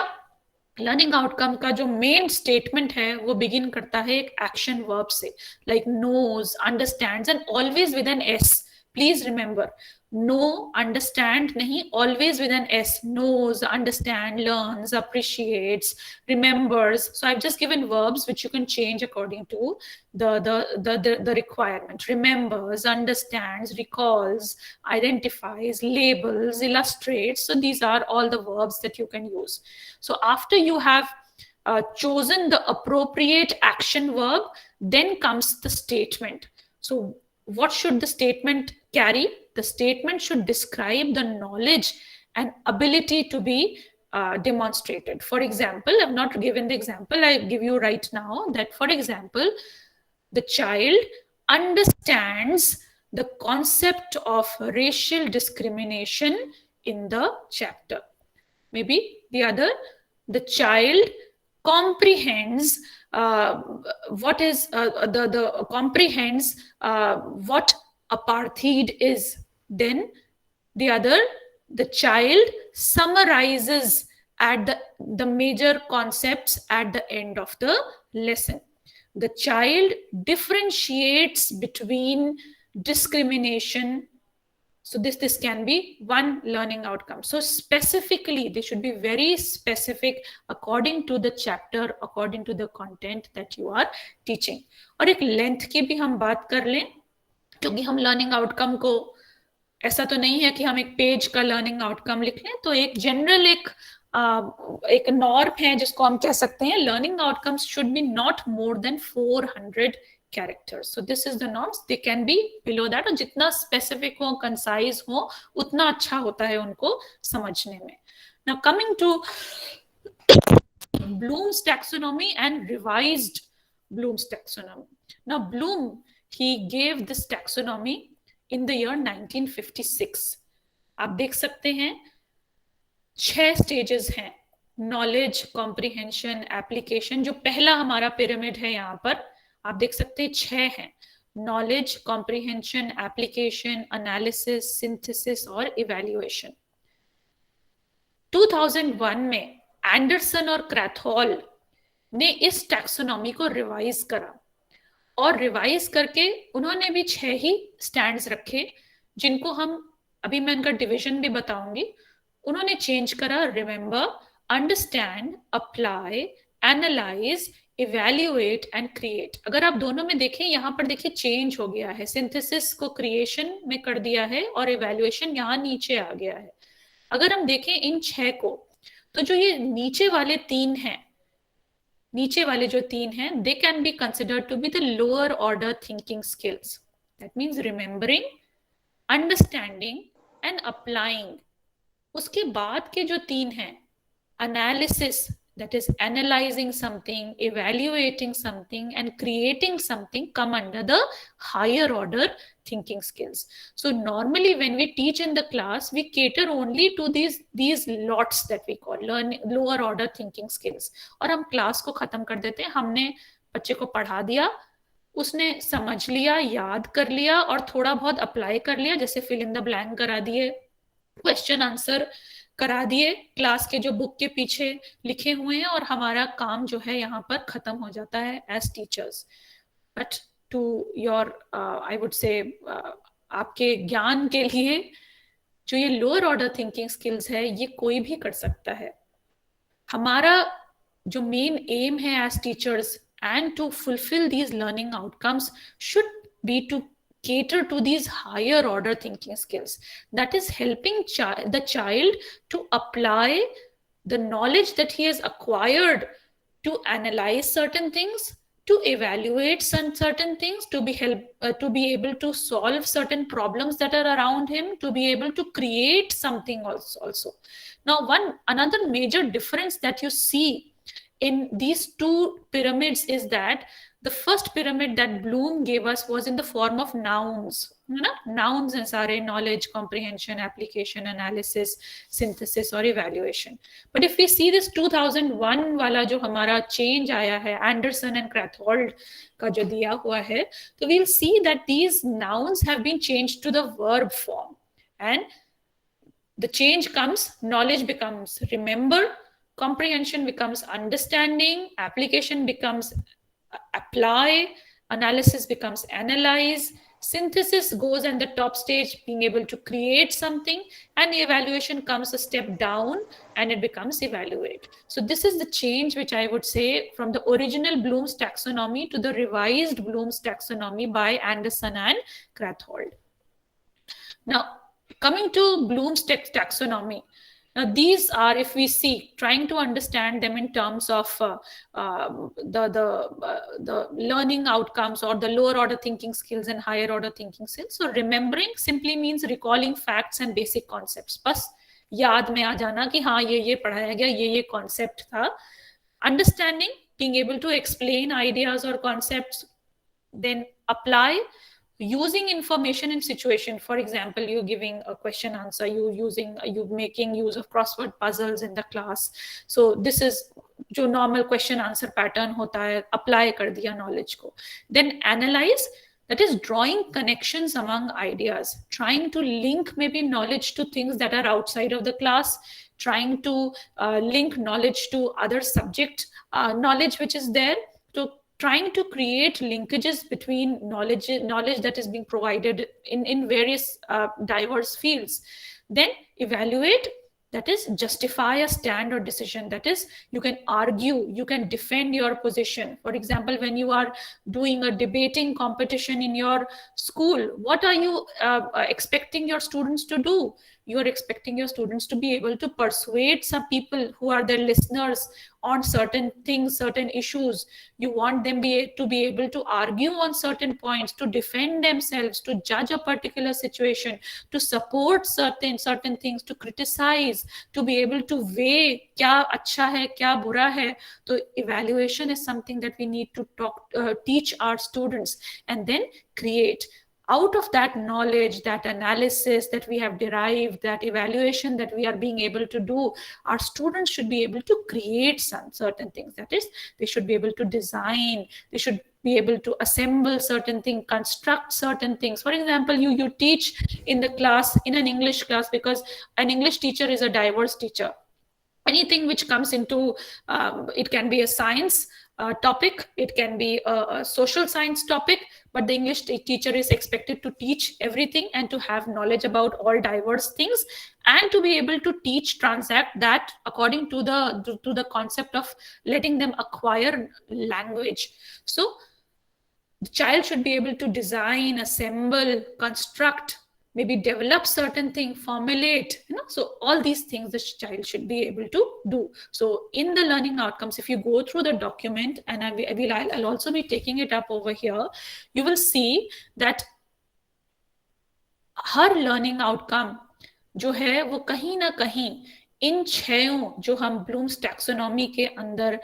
लर्निंग आउटकम का जो मेन स्टेटमेंट है वो बिगिन करता है एक एक्शन वर्ब से, like knows, understands, and always with an S. Please remember, know understand नहीं, always with an S. Knows, understand, learns, appreciates, remembers. So I've just given verbs which you can change according to the requirement. Remembers, understands, recalls, identifies, labels, illustrates. So these are all the verbs that you can use. So after you have chosen the appropriate action verb, then comes the statement. So what should the statement carry? The statement should describe the knowledge and ability to be demonstrated. For example, I've not given the example, I give you right now that, for example, the child understands the concept of racial discrimination in the chapter. Maybe the other, the child comprehends what is comprehends what apartheid is. Then the other, the child summarizes at the major concepts at the end of the lesson. The child differentiates between discrimination. So this can be one learning outcome. So specifically, they should be very specific according to the chapter, according to the content that you are teaching. और एक length की भी हम बात कर लें, क्योंकि हम लर्निंग आउटकम को ऐसा तो नहीं है कि हम एक पेज का लर्निंग आउटकम लिख लें. तो एक जनरल एक नॉर्म है जिसको हम कह सकते हैं, learning outcomes should be not more than 400 characters. So this is the norms. They can be below that. और जितना specific हो, concise हो, उतना अच्छा होता है उनको समझने में. Now coming to Bloom's taxonomy and revised Bloom's taxonomy. Now Bloom, he gave this taxonomy in the year 1956. आप देख सकते हैं 6 स्टेजेस हैं, नॉलेज, कॉम्प्रिहेंशन, एप्लीकेशन। जो पहला हमारा पिरामिड है यहाँ पर आप देख सकते हैं 6 हैं, knowledge, comprehension, application, analysis, synthesis और इवैल्यूएशन। 2001 में एंडरसन और क्रैथहॉल ने इस टैक्सोनॉमी को रिवाइज करा, और रिवाइज करके उन्होंने भी 6 ही स्टैंड्स रखे, जिनको हम अभी मैं इनका डिवीजन भी बताऊंगी। उन्होंने चेंज करा, remember, understand, apply, analyse, evaluate and create. अगर आप दोनों में देखें, यहाँ पर देखिए चेंज हो गया है, सिंथेसिस को क्रिएशन में कर दिया है और इवैल्यूएशन यहाँ नीचे आ गया है। अगर हम देखें इन 6 को, तो जो ये नीचे वाले 3 हैं, नीचे वाले जो 3 हैं, they can be considered to be the lower order thinking skills. That means remembering, understanding and applying. उसके बाद के जो 3 हैं, analysis, that is analyzing something, evaluating something and creating something, come under the higher order thinking skills. So normally when we teach in the class, we cater only to these lots that we call lower order thinking skills, और हम class को खत्म कर देते हैं। हमने बच्चे को पढ़ा दिया, उसने समझ लिया, याद कर लिया और थोड़ा बहुत अप्लाई कर लिया, जैसे फिल इन द ब्लैंक करा दिए, क्वेश्चन आंसर करा दिए क्लास के जो बुक के पीछे लिखे हुए हैं, और हमारा काम जो है यहाँ पर खत्म हो जाता है as teachers. But to your I would say आपके ज्ञान के लिए, जो ये लोअर ऑर्डर थिंकिंग स्किल्स है, ये कोई भी कर सकता है। हमारा जो मेन एम है as teachers and to fulfill these learning outcomes should be to cater to these higher order thinking skills, that is helping the child to apply the knowledge that he has acquired, to analyze certain things, to evaluate certain things, to be able to solve certain problems that are around him, to be able to create something also. Now another major difference that you see in these two pyramids is that the first pyramid that Bloom gave us was in the form of nouns. Nouns हैं सारे, knowledge, comprehension, application, analysis, synthesis और evaluation. But if we see this 2001 वाला जो हमारा change आया है, Anderson and Krathwold का जो दिया हुआ है, तो we'll see that these nouns have been changed to the verb form, and the change comes, knowledge becomes remember, comprehension becomes understanding, application becomes apply, analysis becomes analyze, synthesis goes in the top stage, being able to create something, and evaluation comes a step down and it becomes evaluate. So this is the change which I would say from the original Bloom's taxonomy to the revised Bloom's taxonomy by Anderson and Krathwold. Now coming to Bloom's taxonomy, now these are, if we see, trying to understand them in terms of the learning outcomes or the lower order thinking skills and higher order thinking skills. So remembering simply means recalling facts and basic concepts. बस याद में आ जाना कि हाँ ये पढ़ाया गया, ये concept था. Understanding, being able to explain ideas or concepts. Then apply, using information in situation. For example, you giving a question answer, you making use of crossword puzzles in the class. So this is जो normal question answer pattern होता है, apply कर दिया knowledge को. Then analyze, that is drawing connections among ideas, trying to link maybe knowledge to things that are outside of the class, trying to link knowledge to other subject knowledge which is there, to trying to create linkages between knowledge that is being provided in various diverse fields. Then evaluate, that is justify a stand or decision. That is, you can argue, you can defend your position. For example, when you are doing a debating competition in your school, what are you expecting your students to do? You are expecting your students to be able to persuade some people who are their listeners on certain things, certain issues. You want them to be able to argue on certain points, to defend themselves, to judge a particular situation, to support certain things, to criticize, to be able to weigh क्या अच्छा है, क्या बुरा है. So evaluation is something that we need to teach our students. And then create. out of that knowledge, that analysis that we have derived, that evaluation that we are being able to do, our students should be able to create some certain things. That is, they should be able to design, they should be able to assemble certain things, construct certain things. For example, you teach in the class, in an English class, because an English teacher is a diverse teacher. Anything which comes into, it can be a science topic, it can be a social science topic, but the English teacher is expected to teach everything and to have knowledge about all diverse things, and to be able to teach, transact that according to the concept of letting them acquire language. So the child should be able to design, assemble, construct, maybe develop certain thing, formulate, so all these things the child should be able to do. So in the learning outcomes, if you go through the document, and I'll also be taking it up over here, you will see that her learning outcome जो है वो कहीं ना कहीं इन छयों जो हम blooms taxonomy के अंदर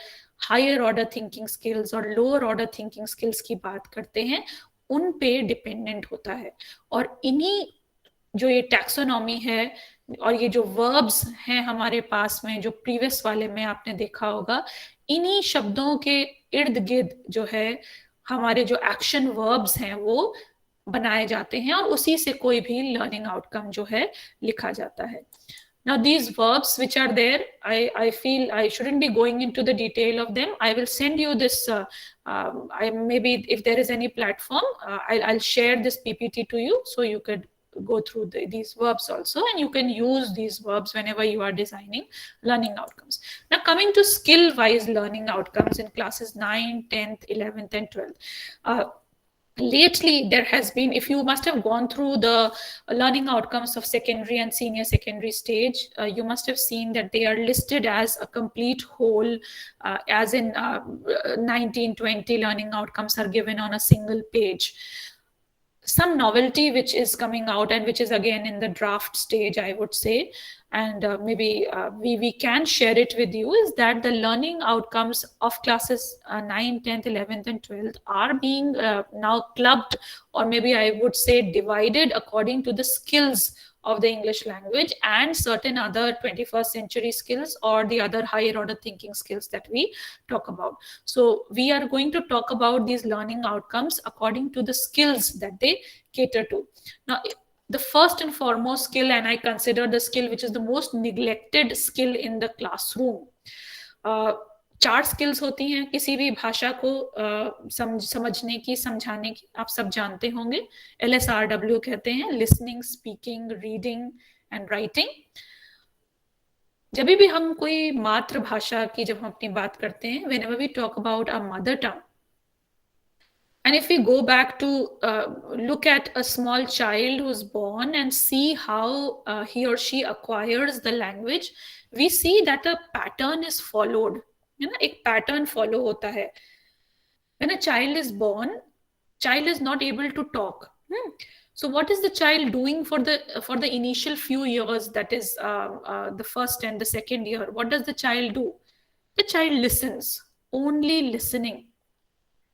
हायर ऑर्डर थिंकिंग स्किल्स और लोअर ऑर्डर थिंकिंग स्किल्स की बात करते हैं, उन पे डिपेंडेंट होता है. और इन्हीं जो ये टैक्सोनॉमी है और ये जो वर्ब्स हैं हमारे पास में, जो प्रीवियस वाले में आपने देखा होगा, इन्हीं शब्दों के इर्द गिर्द जो है हमारे जो एक्शन वर्ब्स हैं वो बनाए जाते हैं, और उसी से कोई भी लर्निंग आउटकम जो है लिखा जाता है. Now these verbs which are there, I feel I shouldn't be going into the detail of them. I will send you this, maybe if there is any platform, I'll share this PPT to you, so you could go through these verbs also, and you can use these verbs whenever you are designing learning outcomes. Now coming to skill-wise learning outcomes in classes 9, 10th, 11th and 12th. Lately there has been, if you must have gone through the learning outcomes of secondary and senior secondary stage, you must have seen that they are listed as a complete whole, as in 19-20 learning outcomes are given on a single page. Some novelty which is coming out, and which is again in the draft stage, I would say, and maybe we can share it with you, is that the learning outcomes of classes 9, 10th, 11th and 12th are being now clubbed, or maybe I would say divided according to the skills of the English language and certain other 21st century skills, or the other higher order thinking skills that we talk about. So we are going to talk about these learning outcomes according to the skills that they cater to. Now, the first and foremost skill, and I consider the skill which is the most neglected skill in the classroom. 4 skills होती हैं किसी भी भाषा को समझने की, समझाने की, आप सब जानते होंगे. LSRW कहते हैं, listening, speaking, reading and writing. जब भी हम कोई मातृभाषा की जब हम अपनी बात करते हैं, whenever we talk about our mother tongue, and if we go back to look at a small child who's born and see how he or she acquires the language, we see that a pattern is followed. एक pattern follow होता है. When a child is born, child is not able to talk. So what is the child doing for the initial few years, that is the first and the second year? What does the child do? The child listens, only listening,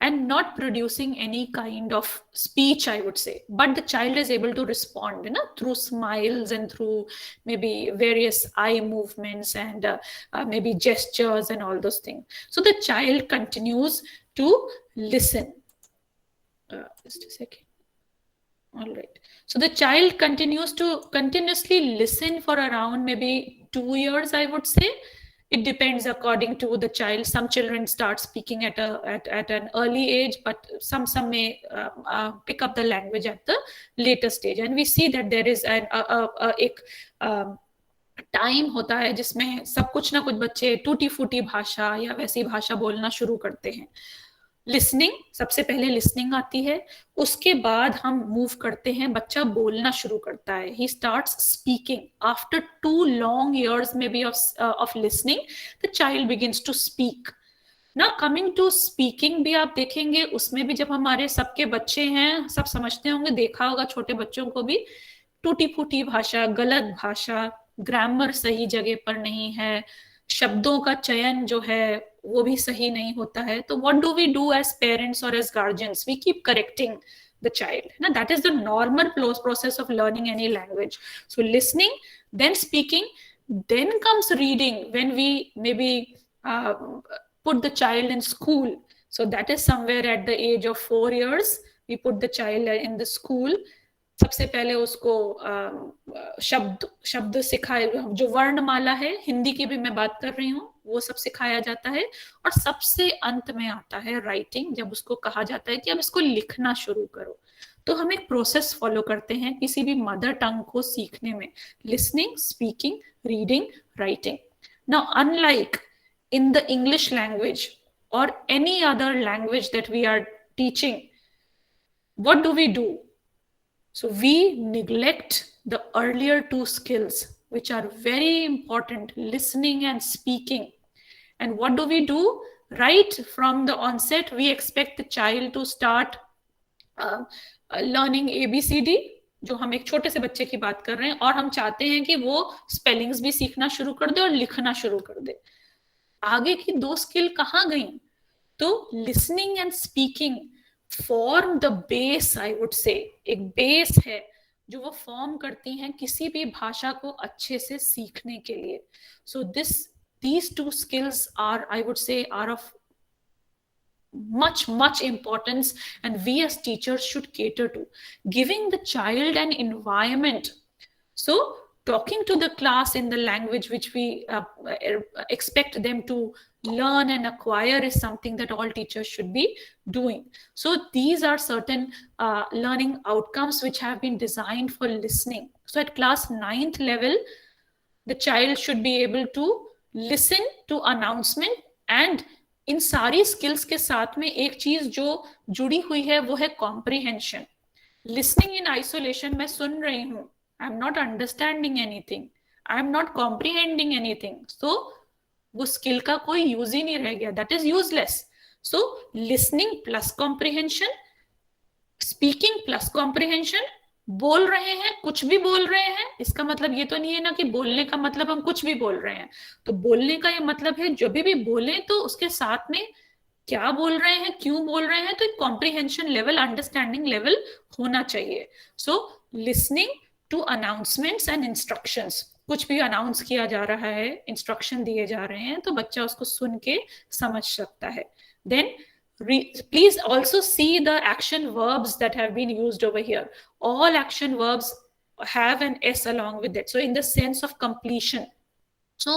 and not producing any kind of speech, I would say. But the child is able to respond, through smiles and through maybe various eye movements and maybe gestures and all those things. So the child continues to listen. Just a second. All right. So the child continues to continuously listen for around maybe 2 years, I would say. It depends according to the child. Some children start speaking at an early age, but some may pick up the language at the later stage. And we see that there is एक time होता है जिसमें सब कुछ ना कुछ बच्चे टूटी फूटी भाषा या वैसी भाषा बोलना शुरू करते हैं. लिसनिंग, सबसे पहले लिसनिंग आती है, उसके बाद हम मूव करते हैं, बच्चा बोलना शुरू करता है. He starts speaking. After 2 long years maybe of listening, the child begins to speak. Now coming to speaking भी आप देखेंगे, उसमें भी जब हमारे सबके बच्चे हैं, सब समझते होंगे, देखा होगा छोटे बच्चों को भी, टूटी फूटी भाषा, गलत भाषा, ग्रामर सही जगह पर नहीं है, शब्दों का चयन जो है वो भी सही नहीं होता है. तो what do we do as parents or as guardians? We keep correcting the child. Now, that is the normal process of learning any language. So listening, then speaking, then comes reading when we maybe put the child in school. So that is somewhere at the age of 4 years, we put the child in the school. सबसे पहले उसको शब्द सिखाए, जो वर्णमाला है, हिंदी की भी मैं बात कर रही हूँ, वो सब सिखाया जाता है. और सबसे अंत में आता है राइटिंग, जब उसको कहा जाता है कि अब इसको लिखना शुरू करो. तो हम एक प्रोसेस फॉलो करते हैं किसी भी मदर टंग को सीखने में, listening, speaking, reading, writing. Now unlike in the English language or any other language that we are teaching, what do? So we neglect the earlier two skills, which are very important, listening and speaking. And what do? Right from the onset, we expect the child to start learning ABCD, जो हम एक छोटे से बच्चे की बात कर रहे हैं, और हम चाहते हैं कि वो स्पेलिंग्स भी सीखना शुरू कर दे और लिखना शुरू कर दे. आगे की 2 स्किल कहाँ गई? तो listening and speaking form the base, I would से, एक बेस है जो वो फॉर्म करती हैं किसी भी भाषा को अच्छे से सीखने के लिए. सो these 2 skills are, I would say, are of much importance, and we as teachers should cater to giving the child an environment. So talking to the class in the language which we expect them to learn and acquire is something that all teachers should be doing. So these are certain learning outcomes which have been designed for listening. So at class 9th level, the child should be able to listen to announcement, and इन सारी skills के साथ में एक चीज जो जुड़ी हुई है वो है कॉम्प्रिहेंशन. लिसनिंग इन आइसोलेशन, मैं सुन रही हूँ, I am not understanding anything, I am not comprehending anything, so वो स्किल का कोई यूज ही नहीं रह गया, that is useless. So listening plus comprehension, speaking plus comprehension. बोल रहे हैं, कुछ भी बोल रहे हैं, इसका मतलब ये तो नहीं है ना कि बोलने का मतलब हम कुछ भी बोल रहे हैं. तो बोलने का ये मतलब है जब भी बोले तो उसके साथ में क्या बोल रहे हैं, क्यों बोल रहे हैं, तो एक कॉम्प्रिहेंशन लेवल, अंडरस्टैंडिंग लेवल होना चाहिए. So listening to announcements and instructions, कुछ भी अनाउंस किया जा रहा है, इंस्ट्रक्शन दिए जा रहे हैं, तो बच्चा उसको सुन के समझ सकता है. Then please also see the action verbs that have been used over here. All action verbs have an S along with it. So in the sense of completion. So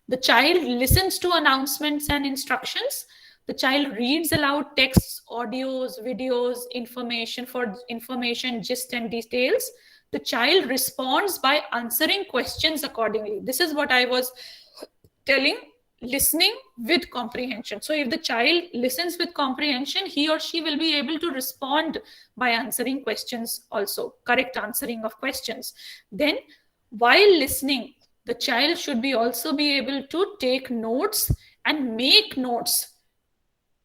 the child listens to announcements and instructions. The child reads aloud texts, audios, videos, information, gist and details. The child responds by answering questions accordingly. This is what I was telling. Listening with comprehension. So if the child listens with comprehension, he or she will be able to respond by answering questions also, correct answering of questions. Then while listening, the child should be also be able to take notes and make notes.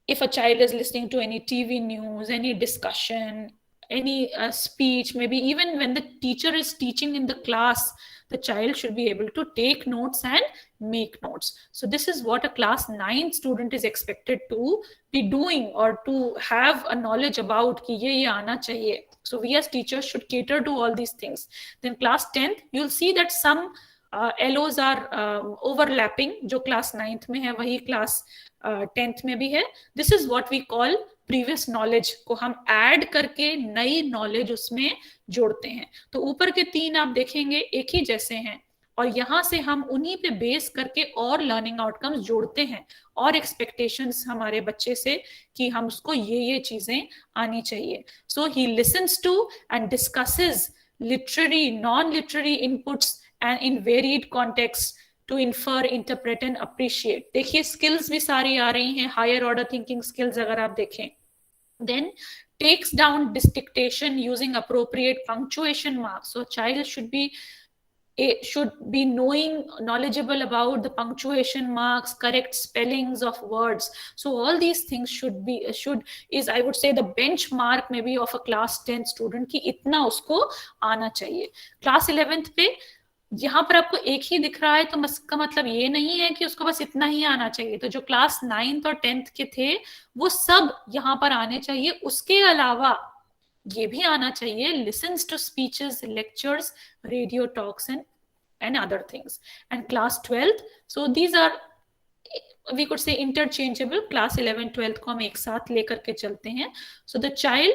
If a child is listening to any TV news, any discussion, any speech, maybe even when the teacher is teaching in the class, the child should be able to take notes and make notes. So this is what a class 9 student is expected to be doing, or to have a knowledge about कि ये आना चाहिए. So we as teachers should cater to all these things. Then class 10th, you'll see that some LOs are overlapping. जो class 9th में है वही class 10th में भी है. This is what we call previous knowledge को हम add करके नई नॉलेज उसमें जोड़ते हैं. तो ऊपर के 3 आप देखेंगे एक ही जैसे हैं, और यहाँ से हम उन्हीं पे बेस करके और लर्निंग आउटकम्स जोड़ते हैं, और एक्सपेक्टेशंस हमारे बच्चे से कि हम उसको ये चीजें आनी चाहिए. So he listens to and discusses literary, non literary inputs and in varied context to infer, interpret and appreciate. देखिए स्किल्स भी सारी आ रही हैं, हायर ऑर्डर थिंकिंग स्किल्स अगर आप देखें. Then takes down dictation using appropriate punctuation marks. So a child should be knowledgeable about the punctuation marks, correct spellings of words. So all these things is I would say the benchmark maybe of a class 10 student कि इतना उसको आना चाहिए. Class 11th पे यहाँ पर आपको एक ही दिख रहा है, तो इसका मतलब ये नहीं है कि उसको बस इतना ही आना चाहिए. तो जो क्लास 9th और 10th के थे वो सब यहाँ पर आने चाहिए. उसके अलावा ये भी आना चाहिए, listens to speeches, lectures, radio talks and other things. And class 12th, so these are we could say interchangeable. class 11 12th को हम एक साथ लेकर के चलते हैं. So the child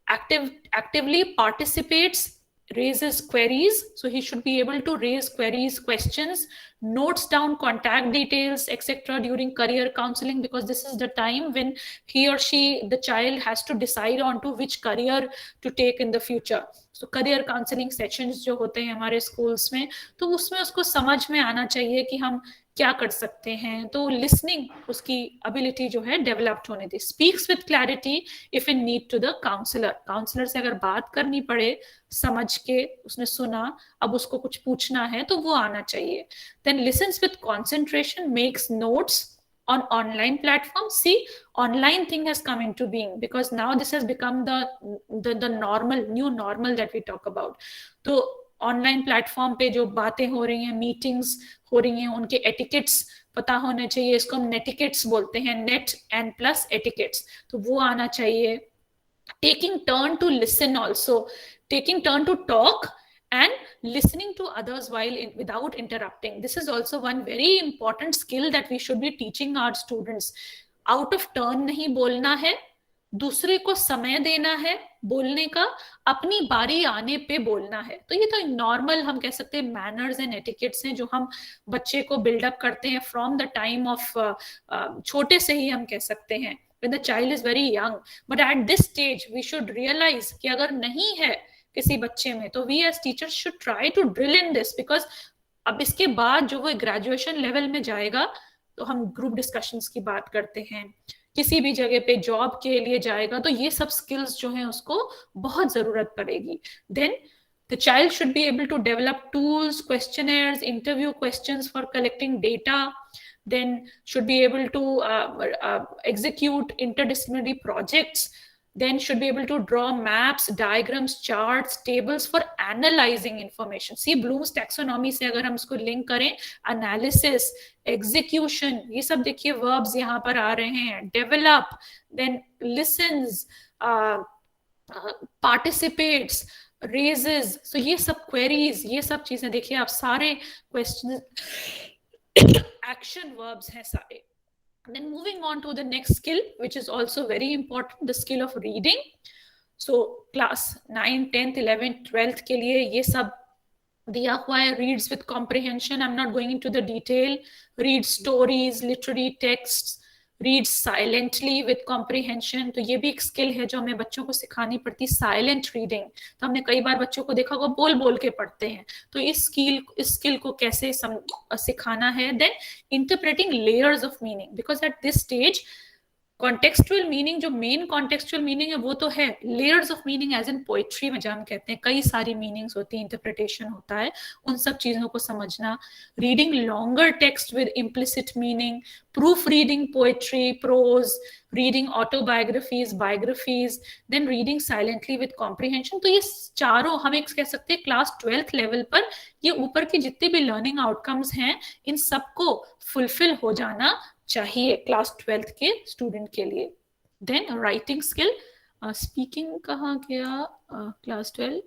actively participates, raises queries, so he should be able to raise queries, questions, notes down contact details, etc. during career counseling, because this is the time when he or she, the child, has to decide on to which career to take in the future. So career counseling sessions जो होते हैं हमारे schools में, तो उसमें उसको समझ में आना चाहिए कि हम क्या कर सकते हैं. तो लिसनिंग उसकी एबिलिटी जो है डेवलप्ड होने दी. Speaks with clarity if in need to the counselor से अगर बात करनी पड़े समझ के, उसने सुना, अब उसको कुछ पूछना है तो वो आना चाहिए. Then listens with concentration, makes notes on online platform. See, online thing has come into being because now this has become the normal, new normal that we talk about. तो ऑनलाइन प्लेटफॉर्म पे जो बातें हो रही हैं, meetings हो रही हैं, उनके एटिकेट्स पता होने चाहिए. इसको हम नेटिकेट्स बोलते हैं, नेट एंड प्लस एटिकेट्स, तो वो आना चाहिए. Taking turn to listen, also taking turn to talk and listening to others while without interrupting. This is also one very important skill that we should be teaching our students. Out of turn नहीं बोलना है, दूसरे को समय देना है बोलने का, अपनी बारी आने पे बोलना है. तो ये तो नॉर्मल हम कह सकते हैं मैनर्स एंड एटिकेट्स हैं जो हम बच्चे को बिल्डअप करते हैं फ्रॉम द टाइम ऑफ छोटे से ही हम कह सकते हैं, when the child is very young. But at this stage we should realize कि अगर नहीं है किसी बच्चे में तो we as teachers should try to drill in this, because अब इसके बाद जो वो ग्रेजुएशन लेवल में जाएगा तो हम ग्रुप डिस्कशंस की बात करते हैं, किसी भी जगह पे जॉब के लिए जाएगा तो ये सब स्किल्स जो हैं उसको बहुत जरूरत पड़ेगी. Then the child should be able to develop tools, questionnaires, interview questions for collecting data, then should be able to execute interdisciplinary projects, then should be able to draw maps, diagrams, charts, tables for analyzing information. See, Bloom's taxonomy से अगर हम इसको link करें, analysis, execution, ये सब देखिए verbs यहाँ पर आ रहे हैं. Develop, then listens, participates, raises, so ये सब queries, ये सब चीजें देखिए आप सारे questions action verbs हैं सारे. Then moving on to the next skill, which is also very important, the skill of reading. So class 9, 10th, 11th, 12th के लिए ये सब दिया हुआ है. Reads with comprehension, I'm not going into the detail. Read stories, literary texts, read silently with comprehension. तो ये भी एक स्किल है जो हमें बच्चों को सिखानी पड़ती है, साइलेंट रीडिंग. तो हमने कई बार बच्चों को देखा होगा बोल बोल के पढ़ते हैं, तो इस स्किल को कैसे सिखाना है. Then interpreting layers of meaning, because at this stage contextual meaning, जो मेन कॉन्टेक्सचुअल मीनिंग है वो तो है, layers of meaning as in poetry में जब हम कहते हैं कई सारी मीनिंग्स होती है, इंटरप्रिटेशन होता है, उन सब चीजों को समझना. Reading longer text with implicit meaning, proof reading poetry, prose, reading autobiographies, biographies, then reading silently with comprehension. तो ये चारों हम एक कह सकते हैं क्लास 12th लेवल पर ये ऊपर की जितने भी लर्निंग आउटकम्स हैं इन सबको फुलफिल हो जाना चाहिए क्लास 12th के स्टूडेंट के लिए. देन राइटिंग स्किल, स्पीकिंग कहाँ गया, क्लास 12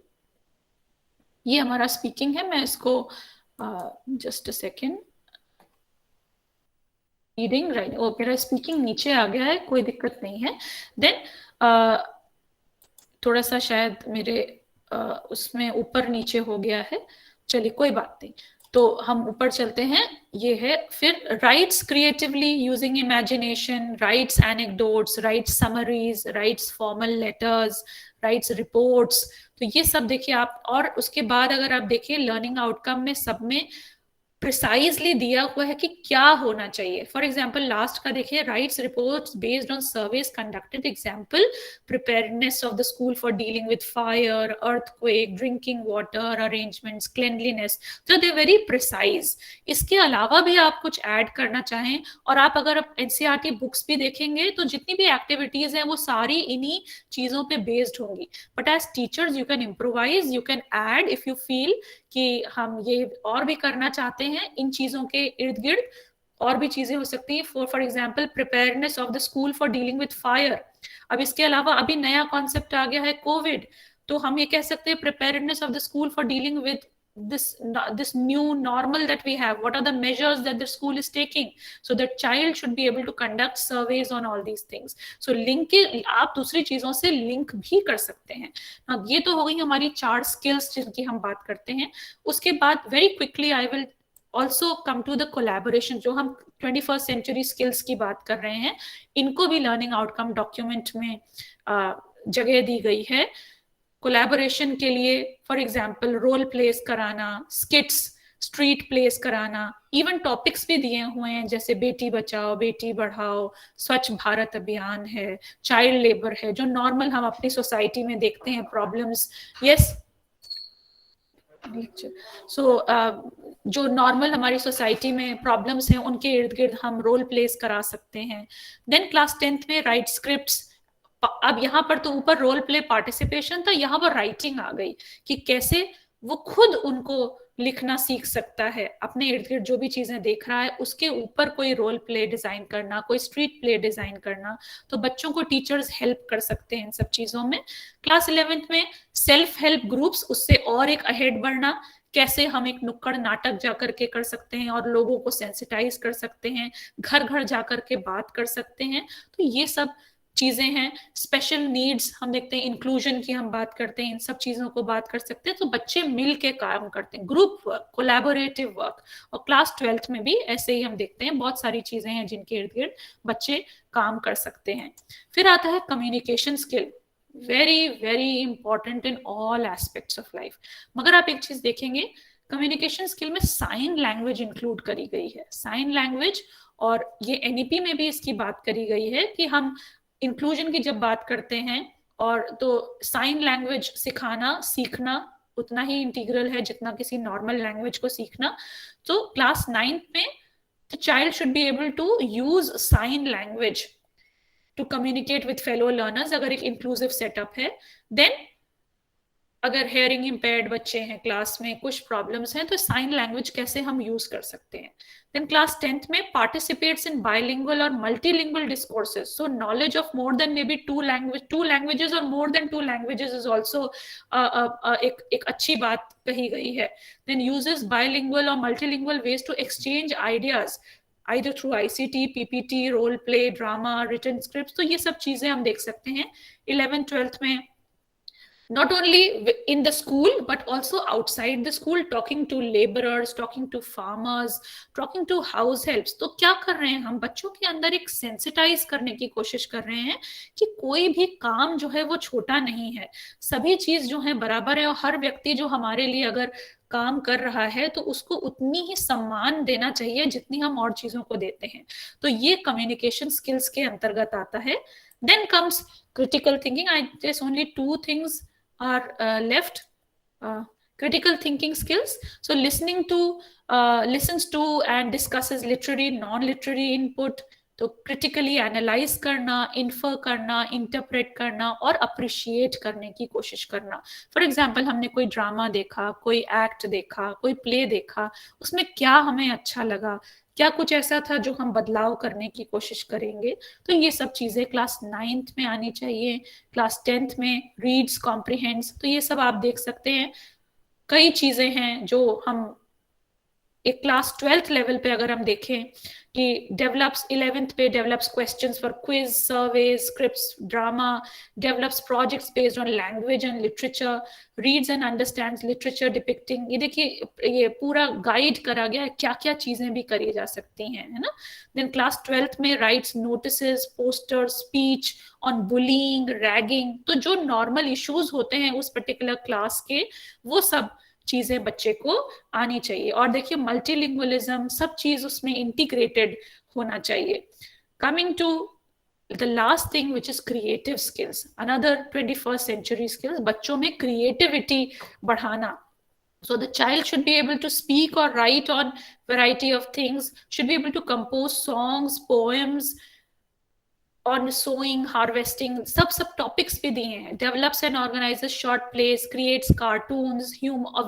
ये हमारा स्पीकिंग है. मैं इसको just a second, reading writing, ओ मेरा स्पीकिंग नीचे आ गया है, कोई दिक्कत नहीं है. देन थोड़ा सा शायद मेरे उसमें ऊपर नीचे हो गया है, चलिए कोई बात नहीं. तो हम ऊपर चलते हैं, ये है फिर rights creatively using imagination, rights anecdotes, rights summaries, rights formal letters, rights reports. तो ये सब देखिए आप. और उसके बाद अगर आप देखिए लर्निंग आउटकम में सब में प्रिसाइजली दिया हुआ है कि क्या होना चाहिए. फॉर एग्जाम्पल लास्ट का देखिए, writes reports based on surveys conducted, example preparedness of the school for dealing with fire, earthquake, drinking water arrangements, cleanliness. तो दे वेरी प्रिसाइज. इसके अलावा भी आप कुछ ऐड करना चाहें, और आप अगर एनसीईआरटी बुक्स भी देखेंगे तो जितनी भी एक्टिविटीज हैं वो सारी इन्हीं चीजों पे बेस्ड होंगी. But as teachers you can improvise, you can add if you feel कि हम ये और भी करना चाहते हैं. इन चीजों के इर्द गिर्द और भी चीजें हो सकती है. For example preparedness of the school for dealing with fire, अब इसके अलावा अभी नया कॉन्सेप्ट आ गया है कोविड, तो हम ये कह सकते हैं preparedness of the school for dealing with this new normal that we have. What are the measures that the school is taking? So the child should be able to conduct surveys on all these things. So link आप दूसरी चीजों से link भी कर सकते हैं. अब ये तो हो गई हमारी 4 स्किल्स जिनकी हम बात करते हैं. उसके बाद very quickly I will also come to the collaboration. जो हम 21st सेंचुरी स्किल्स की बात कर रहे हैं, इनको भी लर्निंग आउटकम डॉक्यूमेंट में जगह दी गई है. कोलैबोरेशन के लिए फॉर एग्जाम्पल रोल प्लेस कराना, स्किट्स, स्ट्रीट प्लेस कराना, इवन टॉपिक्स भी दिए हुए हैं जैसे बेटी बचाओ बेटी बढ़ाओ, स्वच्छ भारत अभियान है, चाइल्ड लेबर है, जो नॉर्मल हम अपनी सोसाइटी में देखते हैं प्रॉब्लम्स. यस, सो जो नॉर्मल हमारी सोसाइटी में प्रॉब्लम्स हैं उनके इर्द गिर्द हम रोल प्लेस करा सकते हैं. देन क्लास 10th में राइट स्क्रिप्ट्स. अब यहाँ पर तो ऊपर रोल प्ले पार्टिसिपेशन था, यहाँ पर राइटिंग आ गई कि कैसे वो खुद उनको लिखना सीख सकता है, अपने इर्द गिर्द जो भी चीजें देख रहा है उसके ऊपर कोई रोल प्ले डिजाइन करना, कोई स्ट्रीट प्ले डिजाइन करना. तो बच्चों को टीचर्स हेल्प कर सकते हैं इन सब चीजों में. क्लास 11th में सेल्फ हेल्प ग्रुप्स, उससे और एक अहेड बढ़ना, कैसे हम एक नुक्कड़ नाटक जाकर के कर सकते हैं और लोगों को सेंसिटाइज कर सकते हैं, घर घर जाकर के बात कर सकते हैं. तो ये सब चीजें हैं. स्पेशल नीड्स हम देखते हैं, इंक्लूजन की हम बात करते हैं, इन सब चीजों को बात कर सकते हैं. तो बच्चे मिल के काम करते हैं, ग्रुप वर्क, कोलैबोरेटिव वर्क. और क्लास 12th में भी ऐसे ही हम देखते हैं बहुत सारी चीजें हैं जिनके इर्द गिर्द बच्चे काम कर सकते हैं. फिर आता है communication skill, very very important in all aspects of life. मगर आप एक चीज देखेंगे, कम्युनिकेशन स्किल में साइन लैंग्वेज इंक्लूड करी गई है. साइन लैंग्वेज, और ये एनईपी में भी इसकी बात करी गई है कि हम इंक्लूजन की जब बात करते हैं और तो साइन लैंग्वेज सिखाना सीखना उतना ही इंटीग्रल है जितना किसी नॉर्मल लैंग्वेज को सीखना. तो क्लास 9th में the child should be able to use sign language to communicate with fellow learners, अगर एक इंक्लूसिव सेटअप है. देन अगर हेयरिंग इम्पेयर्ड बच्चे हैं क्लास में, कुछ प्रॉब्लम्स हैं, तो साइन लैंग्वेज कैसे हम यूज कर सकते हैं. देन क्लास 10th में पार्टिसिपेट्स इन बाइलिंगुअल और multilingual discourses. So knowledge of more than maybe two languages और more than 2 languages is also एक अच्छी बात कही गई है. देन यूजेस बाइलिंगुअल और multilingual ways to exchange ideas either through ICT, PPT, role play, drama, written scripts. तो ये सब चीजें हम देख सकते हैं 11th 12th में. Not only in the school but also outside the school, talking to laborers, talking to farmers, talking to house helps. तो क्या कर रहे हैं हम, बच्चों के अंदर एक सेंसिटाइज करने की कोशिश कर रहे हैं कि कोई भी काम जो है वो छोटा नहीं है, सभी चीज जो है बराबर है, और हर व्यक्ति जो हमारे लिए अगर काम कर रहा है तो उसको उतनी ही सम्मान देना चाहिए जितनी हम और चीजों को देते हैं. तो ये कम्युनिकेशन स्किल्स के अंतर्गत आता है. Then comes critical thinking. I guess only 2 things are left. Critical thinking skills. So listens to and discusses literary, non-literary input. तो क्रिटिकली एनालाइज करना, इन्फर करना, इंटरप्रेट करना और अप्रिशिएट करने की कोशिश करना. फॉर एग्जाम्पल, हमने कोई ड्रामा देखा, कोई एक्ट देखा, कोई प्ले देखा, उसमें क्या हमें अच्छा लगा, क्या कुछ ऐसा था जो हम बदलाव करने की कोशिश करेंगे. तो ये सब चीजें क्लास 9th में आनी चाहिए. क्लास 10th में रीड्स, कॉम्प्रिहेंड्स, तो ये सब आप देख सकते हैं. कई चीजें हैं जो हम एक क्लास 12th लेवल पे अगर हम देखें कि डेवलप्स, 11th पे develops questions for quiz, surveys, scripts, drama, develops projects based on language and literature, reads and understands literature depicting. ये देखिए, ये पूरा गाइड करा गया है क्या क्या चीजें भी करी जा सकती हैं, है ना. देन क्लास 12th में rights notices, poster, speech on bullying, ragging. तो जो नॉर्मल इश्यूज होते हैं उस पर्टिकुलर क्लास के, वो सब चीजें बच्चे को आनी चाहिए. और देखिए, मल्टीलिंगुअलिज्म, सब चीज उसमें इंटीग्रेटेड होना चाहिए. Coming to the last thing which is creative skills, another 21st century skills, बच्चों में क्रिएटिविटी बढ़ाना. So the child should be able to speak or write on variety of things, should be able to compose songs, poems on sowing, harvesting, सब topics पे दिए हैं. Develops and organises short place, creates cartoons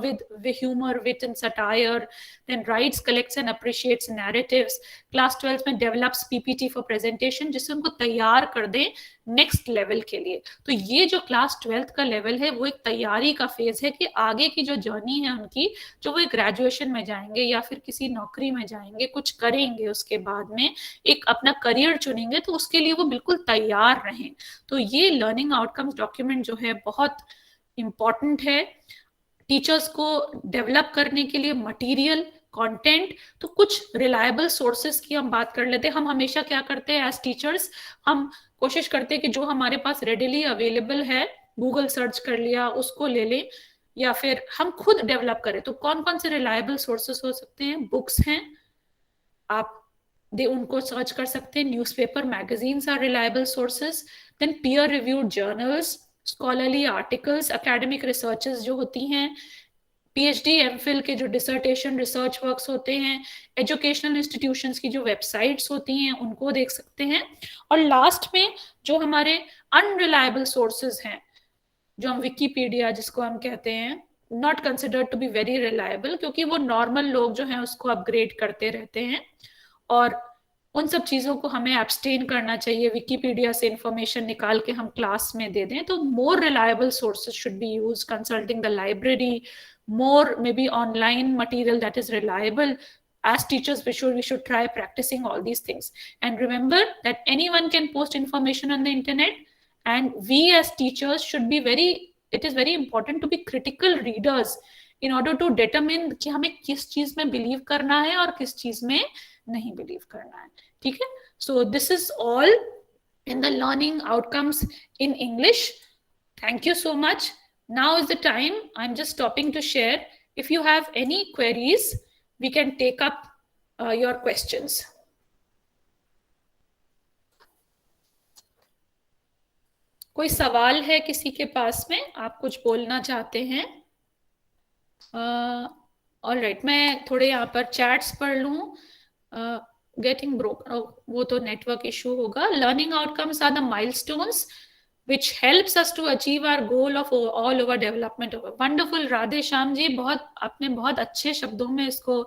with humor, wit and satire. Then writes, collects and appreciates narratives. Class 12th में develops PPT for presentation, जिससे उनको तैयार कर दें नेक्स्ट लेवल के लिए। तो ये जो क्लास 12th का लेवल है वो एक तैयारी का फेज है कि आगे की जो जर्नी है उनकी, जो वो ग्रेजुएशन में जाएंगे या फिर किसी नौकरी में जाएंगे, कुछ करेंगे, उसके बाद में एक अपना करियर चुनेंगे, तो उसके लिए वो बिल्कुल तैयार रहें। तो ये लर्निंग आउटकम्स डॉक्यूमेंट जो है बहुत इंपॉर्टेंट है टीचर्स को डेवलप करने के लिए। मटेरियल, कंटेंट, तो कुछ रिलायबल सोर्सेस की हम बात कर लेते हैं। हम हमेशा क्या करते हैं एज टीचर्स, हम कोशिश करते हैं कि जो हमारे पास रेडिली अवेलेबल है, गूगल सर्च कर लिया, उसको ले लें, या फिर हम खुद डेवलप करें। तो कौन कौन से रिलायबल सोर्सेस हो सकते हैं? बुक्स हैं, आप उनको सर्च कर सकते हैं। Newspaper, magazines are reliable sources. Then peer reviewed journals, scholarly articles, academic researches जो होती हैं, पीएचडी एमफिल के जो डिसर्टेशन रिसर्च वर्क्स होते हैं, एजुकेशनल इंस्टीट्यूशंस की जो वेबसाइट्स होती हैं उनको देख सकते हैं। और लास्ट में जो हमारे अनरिलायबल सोर्सेज हैं, जो हम विकीपीडिया जिसको हम कहते हैं, not considered to be very reliable, क्योंकि वो नॉर्मल लोग जो हैं उसको अपग्रेड करते रहते हैं, और उन सब चीजों को हमें एब्सटेन करना चाहिए। विकीपीडिया से इंफॉर्मेशन निकाल के हम क्लास में दे दें। तो more reliable sources should be use, consulting the library, more maybe online material that is reliable. As teachers we should try practicing all these things, and remember that anyone can post information on the internet, and we as teachers should be it is very important to be critical readers in order to determine कि हमें किस चीज में believe करना है और किस चीज में नहीं बिलीव करना है। ठीक है, so this is all in the learning outcomes in English. Thank you so much. Now is the time. I'm just stopping to share. If you have any queries, we can take up your questions. कोई सवाल है किसी के पास में? आप कुछ बोलना चाहते हैं? ऑल राइट, मैं थोड़े यहाँ पर चैट्स पढ़ लूँ। गेटिंग ब्रोक, वो तो नेटवर्क इशू होगा। Learning outcomes are the milestones which helps us to achieve our goal of all over development of wonderful। Radhe Shyam ji, बहुत आपने बहुत अच्छे शब्दों में इसको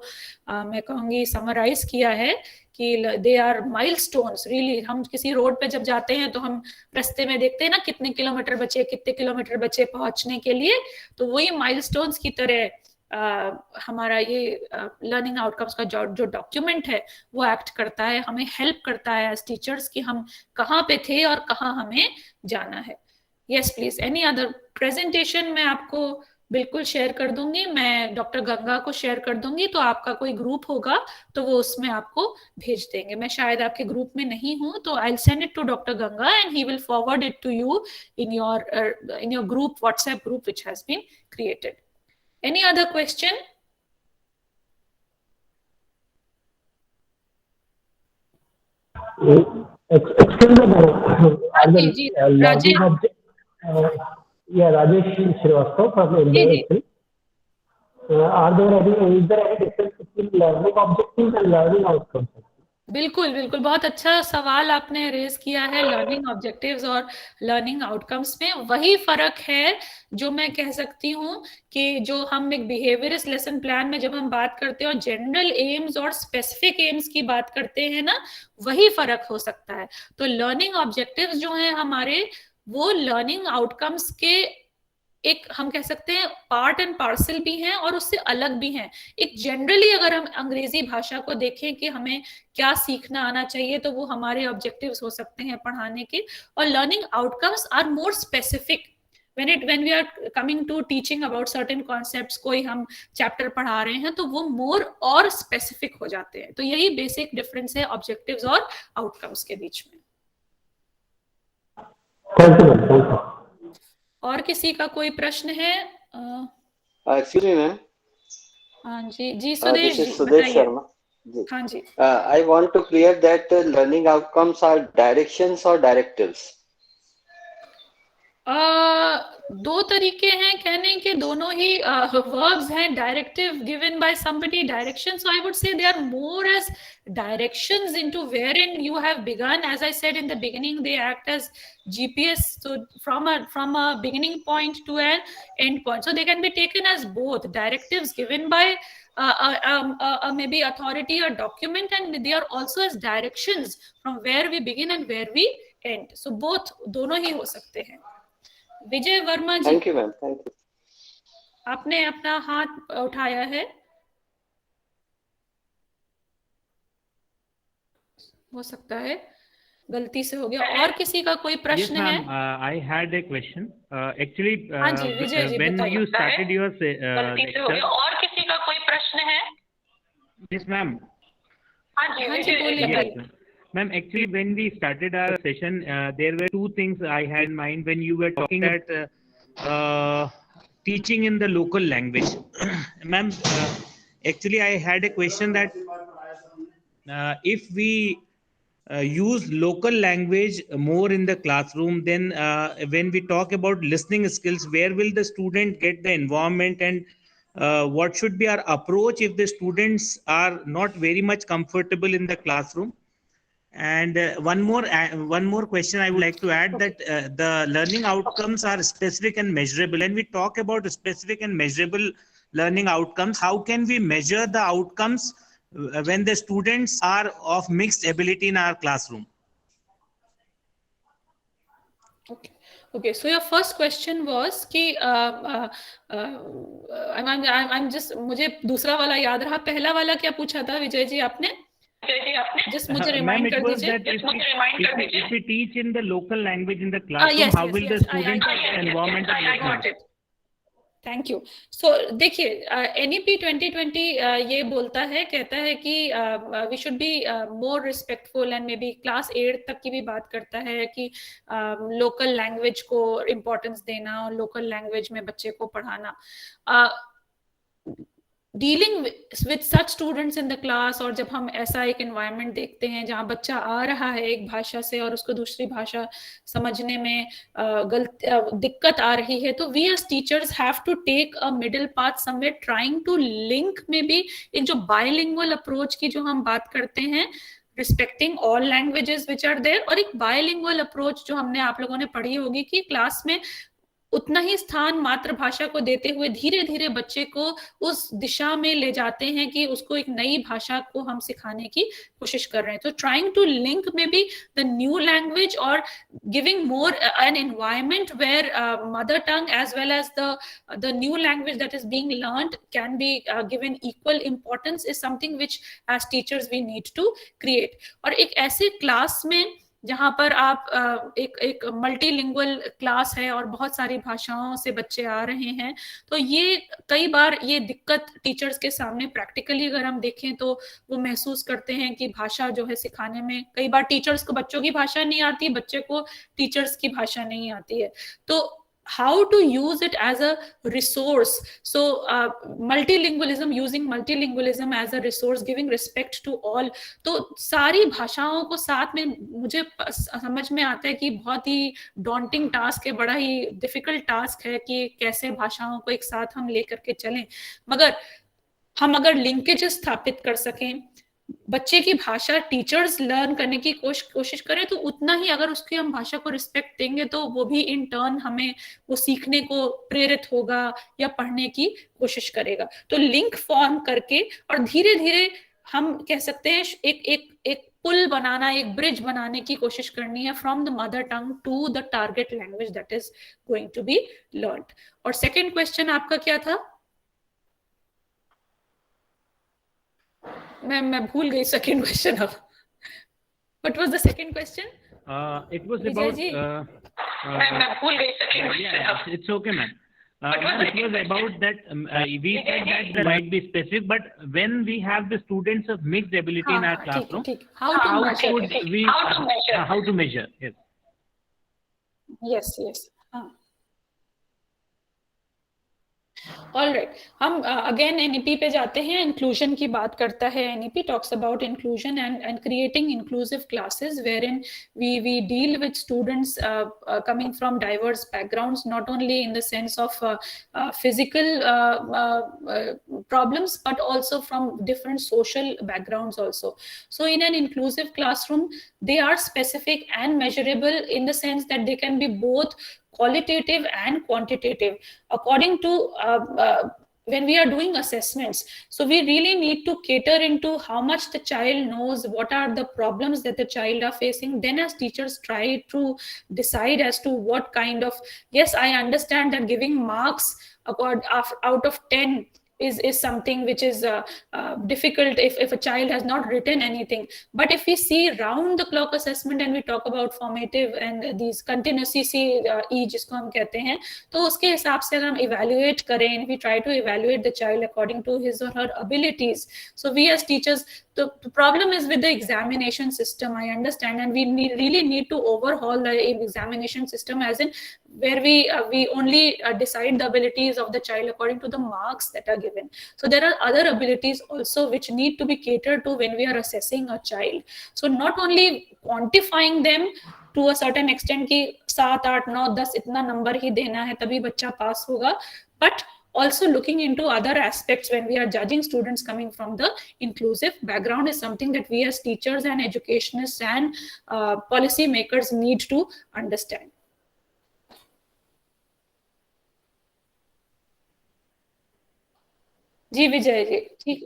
मैं कहूँगी समराइज किया है कि दे आर माइलस्टोन्स रियली। हम किसी रोड पे जब जाते हैं तो हम रास्ते में देखते हैं ना कितने किलोमीटर बचे पहुंचने के लिए, तो वही माइलस्टोन्स की तरह हमारा ये लर्निंग आउटकम्स का जो डॉक्यूमेंट है वो एक्ट करता है, हमें हेल्प करता है एज टीचर्स कि हम कहाँ पे थे और कहाँ हमें जाना है। Yes please, any other presentation मैं आपको बिल्कुल शेयर कर दूंगी, मैं डॉक्टर गंगा को शेयर कर दूंगी, तो आपका कोई ग्रुप होगा तो वो उसमें आपको भेज देंगे। मैं शायद आपके ग्रुप में नहीं हूं, तो I will send it to doctor Ganga and he will forward it to you in your group, WhatsApp group which has been created. Any other question? Excuse me, Rajesh. Rajesh Srivastava from NCERT. Is there any difference between learning objectives and learning outcomes? बिल्कुल बिल्कुल, बहुत अच्छा सवाल आपने raise किया है। Learning objectives और learning outcomes में वही फर्क है जो मैं कह सकती हूँ कि जो हम एक बिहेवियरिस्ट लेसन प्लान में जब हम बात करते हैं और जनरल एम्स और स्पेसिफिक एम्स की बात करते हैं ना, वही फर्क हो सकता है। तो लर्निंग ऑब्जेक्टिव्स जो हैं हमारे, वो लर्निंग आउटकम्स के एक हम कह सकते हैं पार्ट एंड पार्सल भी हैं और उससे अलग भी हैं। एक जनरली अगर हम अंग्रेजी भाषा को देखें कि हमें क्या सीखना आना चाहिए, तो वो हमारे ऑब्जेक्टिव्स हो सकते हैं पढ़ाने के। और learning outcomes are more specific when we are coming to teaching about certain concepts, कोई हम चैप्टर पढ़ा रहे हैं तो वो मोर और स्पेसिफिक हो जाते हैं। तो यही बेसिक डिफरेंस है ऑब्जेक्टिव्स और आउटकम्स के बीच में। और किसी का कोई प्रश्न है? Excuse me ma'am. हाँ जी, जी सुदेश जी, सुदेश शर्मा जी। हाँ जी, I want to clear that learning outcomes are directions और डायरेक्टिव्स। दो तरीके हैं कहने के, दोनों ही verbs हैं। Directive given by somebody, direction, so I would say they are more as directions into wherein you have begun. As I said in the beginning, they act as GPS, so from a beginning point to an end point, so they can be taken as both directives given by maybe authority or document, and they are also as directions from where we begin and where we end. So both, दोनों ही हो सकते हैं. विजय वर्मा जी, Thank you, ma'am. Thank you. आपने अपना हाथ उठाया है. हो सकता है गलती से हो गया. और किसी का कोई प्रश्न है? I had a question. Actually, हाँ जी, विजय जी, when बताइए. you started your गलती से हो गया. और किसी का कोई प्रश्न है? yes, ma'am. हाँ जी, बोलिए. Yes, ma'am. Actually, when we started our session, there were two things I had in mind when you were talking about teaching in the local language. Ma'am, actually, I had a question that if we use local language more in the classroom, then when we talk about listening skills, where will the student get the environment, and what should be our approach if the students are not very much comfortable in the classroom? And one more question I would like to add, that the learning outcomes are specific and measurable. When we talk about specific and measurable learning outcomes, how can we measure the outcomes when the students are of mixed ability in our classroom? Okay. So your first question was कि I'm just, मुझे दूसरा वाला याद रहा. पहला वाला क्या पूछा था विजय जी आपने? Just मुझे remind कर दीजिए. If we teach in the local language in the classroom, how will the students environment? I got it. Thank you. So देखिए, NEP 2020 ये बोलता है, कहता है कि we should be more respectful, and maybe class 8 तक की भी बात करता है कि लोकल लैंग्वेज को इम्पोर्टेंस देना और लोकल लैंग्वेज में बच्चे को पढ़ाना. Dealing with such students in the class, और जब हम ऐसा एक एनवायरनमेंट देखते हैं जहाँ बच्चा आ रहा है एक भाषा से और उसको दूसरी भाषा समझने में दिक्कत आ रही है, तो we as teachers have to take a middle path somewhere, trying to link में भी एक जो बायलिंगुअल अप्रोच की जो हम बात करते हैं, respecting all languages which are there, और एक बायलिंगुअल अप्रोच जो हमने आप लोगों ने पढ़ी होगी कि क्लास में उतना ही स्थान मातृभाषा को देते हुए धीरे धीरे बच्चे को उस दिशा में ले जाते हैं कि उसको एक नई भाषा को हम सिखाने की कोशिश कर रहे हैं. तो ट्राइंग टू लिंक में भी द न्यू लैंग्वेज और giving more an environment where mother tongue as well as the new language that is being learned can be given equal importance is something which as teachers we need to create. और एक ऐसे class में जहां पर आप एक multilingual class है और बहुत सारी भाषाओं से बच्चे आ रहे हैं, तो ये कई बार ये दिक्कत टीचर्स के सामने प्रैक्टिकली अगर हम देखें तो वो महसूस करते हैं कि भाषा जो है सिखाने में कई बार टीचर्स को बच्चों की भाषा नहीं आती, बच्चे को टीचर्स की भाषा नहीं आती है. तो how to use it as a resource. So multilingualism, using multilingualism as a resource, giving respect to all. तो सारी भाषाओं को साथ में, मुझे समझ में आता है कि बहुत ही daunting टास्क है, बड़ा ही डिफिकल्ट टास्क है कि कैसे भाषाओं को एक साथ हम लेकर के चलें, मगर हम अगर लिंकेजेस स्थापित कर सकें, बच्चे की भाषा टीचर्स लर्न करने की कोशिश करें, तो उतना ही अगर उसकी हम भाषा को रिस्पेक्ट देंगे तो वो भी इन टर्न हमें वो सीखने को प्रेरित होगा या पढ़ने की कोशिश करेगा. तो लिंक फॉर्म करके और धीरे धीरे हम कह सकते हैं एक पुल बनाना, एक ब्रिज बनाने की कोशिश करनी है from the mother tongue to the target language that is going to be learned. और सेकेंड क्वेश्चन आपका क्या था? मैं भूल गई सेकंड क्वेश्चन अब. What was the second question? It was about मैं भूल गई second question. It's okay, ma'am. It was about that we said that there might be specific, but when we have the students of mixed ability in our classroom, how to measure? Yes. All right. हम again NEP पे जाते हैं. Inclusion की बात करता है. NEP talks about inclusion and creating inclusive classes wherein we deal with students coming from diverse backgrounds, not only in the sense of physical problems but also from different social backgrounds also. So in an inclusive classroom, they are specific and measurable in the sense that they can be both qualitative and quantitative. According to when we are doing assessments. So we really need to cater into how much the child knows, what are the problems that the child are facing. Then as teachers try to decide as to what kind of, yes, I understand that giving marks out of 10 is something which is difficult if a child has not written anything. But if we see round the clock assessment and we talk about formative and these continuously see E जिसको हम कहते हैं, तो उसके हिसाब से अगर हम evaluate करें, we try to evaluate the child according to his or her abilities. So we as teachers, the problem is with the examination system, I understand, and we really need to overhaul the examination system, as in where we only decide the abilities of the child according to the marks that are given. So there are other abilities also which need to be catered to when we are assessing a child. So not only quantifying them to a certain extent कि 7, 8, 9, 10 इतना number ही देना है तभी बच्चा पास होगा, but also looking into other aspects when we are judging students coming from the inclusive background is something that we as teachers and educationists and policy makers need to understand. जी विजय जी, ठीक.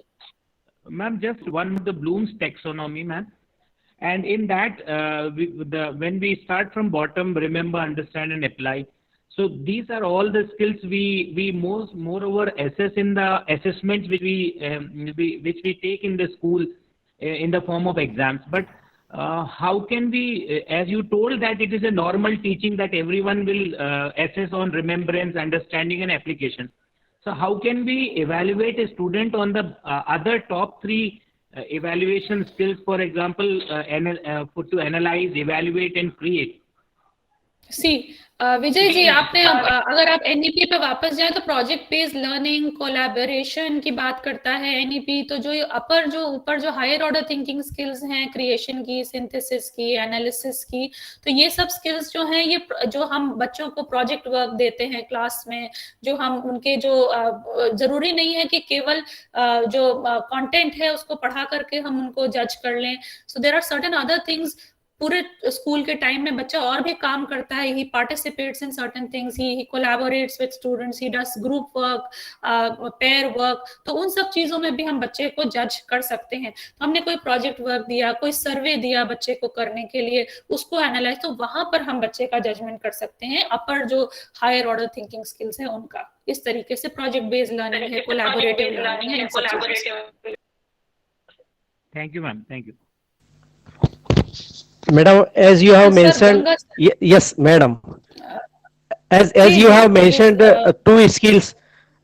Ma'am, just one of the Bloom's taxonomy, ma'am. And in that, when we start from bottom, remember, understand, and apply. So these are all the skills we moreover assess in the assessments which we take in the school in the form of exams. But how can we, as you told that it is a normal teaching that everyone will assess on remembrance, understanding, and application. So how can we evaluate a student on the other top 3 evaluation skills, for example, to analyze, evaluate, and create? See, Vijay ji, आपने अगर आप NEP पे वापस जाएं तो project based learning, collaboration की बात करता है एनईपी. तो जो ऊपर जो हायर ऑर्डर थिंकिंग स्किल्स हैं, क्रिएशन की, सिंथेसिस की, एनालिसिस की, तो ये सब स्किल्स जो हैं, ये जो हम बच्चों को प्रोजेक्ट वर्क देते हैं क्लास में, जो हम उनके जो जरूरी नहीं है कि केवल जो कंटेंट है उसको पढ़ा करके हम उनको जज कर लें. So there are certain other things. पूरे स्कूल के टाइम में बच्चा और भी काम करता है. He participates in certain things, he collaborates with students, he does group work, pair work. तो उन सब चीजों में भी हम बच्चे को जज कर सकते हैं. तो हमने कोई प्रोजेक्ट वर्क दिया, कोई सर्वे दिया बच्चे को करने के लिए, उसको एनालाइज, तो वहां पर हम बच्चे का जजमेंट कर सकते हैं अपर जो हायर ऑर्डर थिंकिंग स्किल्स है उनका. इस तरीके से प्रोजेक्ट बेस्ड लर्निंग है, कोलैबोरेटिव लर्निंग है. Thank you ma'am, thank you. Madam, as you have mentioned, yes, madam. As you have mentioned 2 skills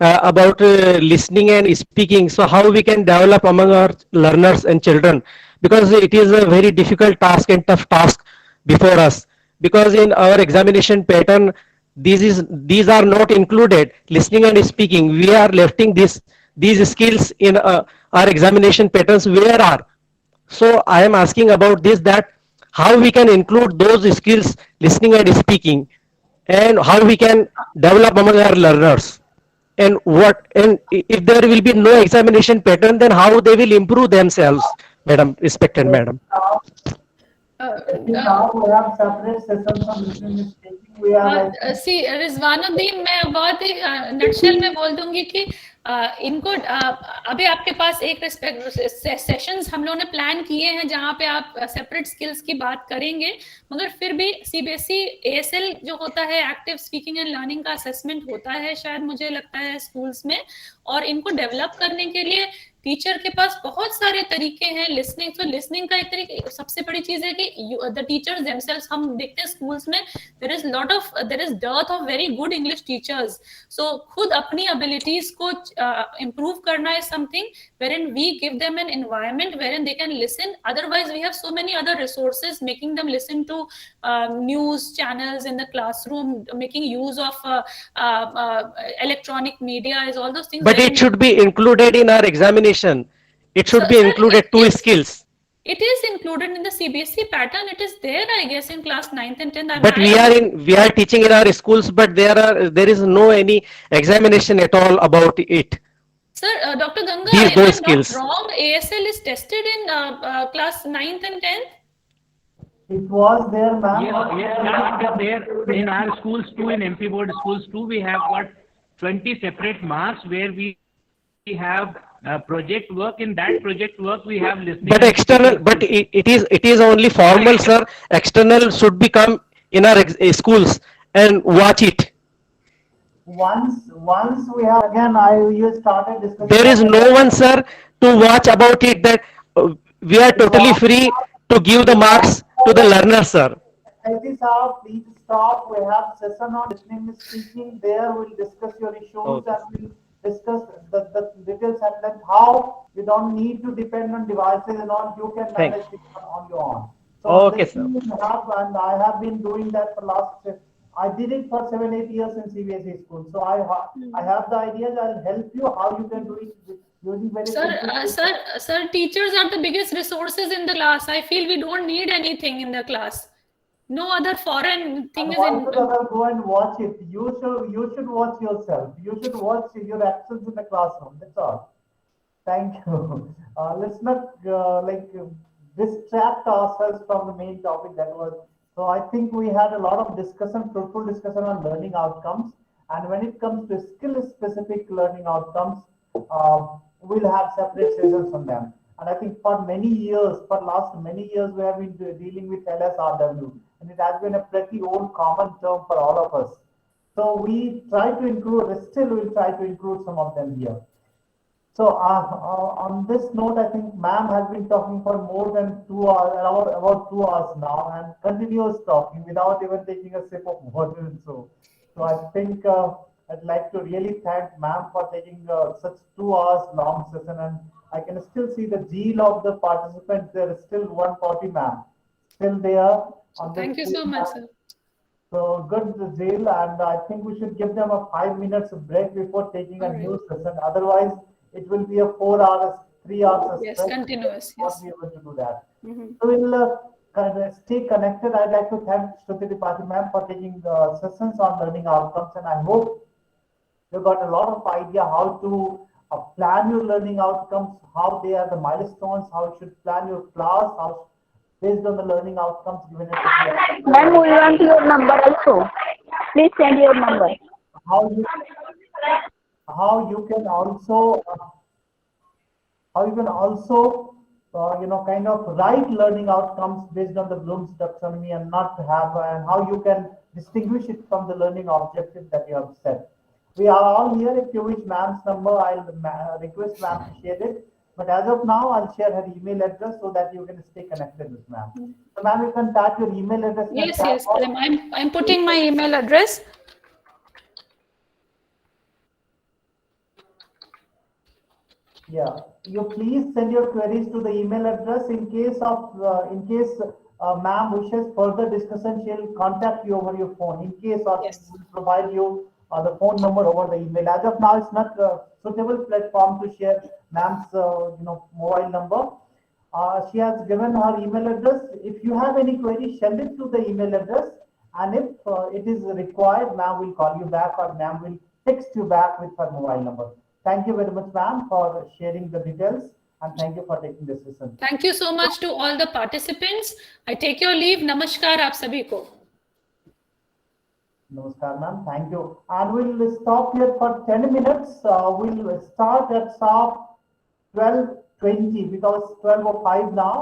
about listening and speaking. So how we can develop among our learners and children, because it is a very difficult task and tough task before us. Because in our examination pattern, these are not included. Listening and speaking, we are lefting these skills in our examination patterns. Where are? So I am asking about this, that how we can include those skills, listening and speaking, and how we can develop among our learners, and if there will be no examination pattern, then how they will improve themselves, madam, respected madam. Now we have separate sessions on listening and speaking. We are सी रिजवानुद्दीन, मैं बहुत ही nutshell में बोल दूंगी कि इनको अभी आपके पास एक सेशंस हम लोगों ने प्लान किए हैं जहां पे आप सेपरेट स्किल्स की बात करेंगे, मगर फिर भी सीबीएसई एएसएल जो होता है, एक्टिव स्पीकिंग एंड लर्निंग का असेसमेंट होता है शायद, मुझे लगता है स्कूल्स में, और इनको डेवलप करने के लिए टीचर के पास बहुत सारे तरीके हैं. लिसनिंग, तो लिसनिंग का एक तरीके, सबसे बड़ी चीज है कि द टीचर्स देमसेल्व्स, हम देखते हैं स्कूल्स में there is dearth of very good English teachers. So खुद अपनी एबिलिटीज को improve करना is something wherein we give them an environment wherein they can listen. Otherwise we have so many other resources making them listen to news channels in the classroom, making use of electronic media, is all those things. But it should be included in our examination. It should be included 2 skills. It is included in the CBSE pattern. It is there, I guess, in class 9th and 10th. But we are teaching in our schools, but there is no any examination at all about it. Sir, Dr. Ganga, These if I'm skills. not wrong, ASL is tested in class 9th and 10th. it was there, ma'am. Yeah, there in our schools too, in MP board schools too, we have got 20 separate marks where we we have project work. In that project work, we have listening. But and external, speaking but skills. it is only formal, sir. External should become in our schools and watch it. Once we have again, you started discussing There is about no one, sir, to watch about it, that we are totally free to give the marks to the learner, sir. Please stop. We have session on listening and speaking. There we'll discuss your issues Okay. and we'll discuss the details and then how you don't need to depend on devices and all. You can Thank manage it on your own. So Okay, this sir. you have, and I have been doing that for last. I did it for 7-8 years in CBSE school. So I have the ideas. I'll help you how you can do it using very simple. Sir, teachers are the biggest resources in the class. I feel we don't need anything in the class. No other foreign thing And is why in. should others go and watch it? You should watch yourself. You should watch your actions in the classroom. That's all. Thank you. Let's not distract ourselves from the main topic that was. So I think we had a lot of discussion, fruitful discussion on learning outcomes. And when it comes to skill-specific learning outcomes, we'll have separate sessions on them. And I think for many years, for last many years, we have been dealing with LSRW, and it has been a pretty old common term for all of us. So we try to include, still we'll try to include some of them here. So on this note, I think ma'am has been talking for more than 2 hours, about 2 hours now, and continues talking without even taking a sip of water and so I think I'd like to really thank ma'am for taking such 2 hours long session, and I can still see the zeal of the participants. There is still 140 ma'am still there on the Thank you so much, sir. so good zeal, and I think we should give them a 5 minutes break before taking a new session. Otherwise, it will be a 4 hours, 3 hours. Yes, continuous. Not Yes. be able to do that. Mhm. So we'll stay connected. I'd like to thank Shruti Tripathi ma'am for taking sessions on learning outcomes, and I hope you got a lot of idea how to plan your learning outcomes, how they are the milestones, how you should plan your class, how based on the learning outcomes given it. Ma'am, we want your number also. Please send your number. How you can also kind of write learning outcomes based on the Bloom's taxonomy and not have, and how you can distinguish it from the learning objective that you have set. We are all here. If you wish ma'am's number, I'll request ma'am to share it. But as of now, I'll share her email address so that you can stay connected with ma'am. So ma'am, you can type your email address. Yes. I'm putting my email address. Yeah, you please send your queries to the email address. In case ma'am wishes further discussion, she'll contact you over your phone. In case of, we'll provide you the phone number over the email. As of now, it's not a suitable platform to share ma'am's mobile number. She has given her email address. If you have any queries, send it to the email address. And if it is required, ma'am will call you back or ma'am will text you back with her mobile number. Thank you very much, ma'am, for sharing the details, and thank you for taking this session. Thank you so much to all the participants. I take your leave. Namaskar, aap sabhi ko. Namaskar, ma'am. Thank you. And we'll stop here for 10 minutes. We'll start at sharp 12:20 because 12:05 now.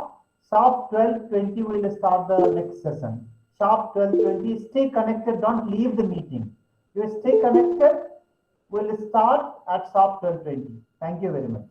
Sharp 12:20 we'll start the next session. Sharp 12:20. Stay connected. Don't leave the meeting. You stay connected. We'll start at sharp 12:20. Thank you very much.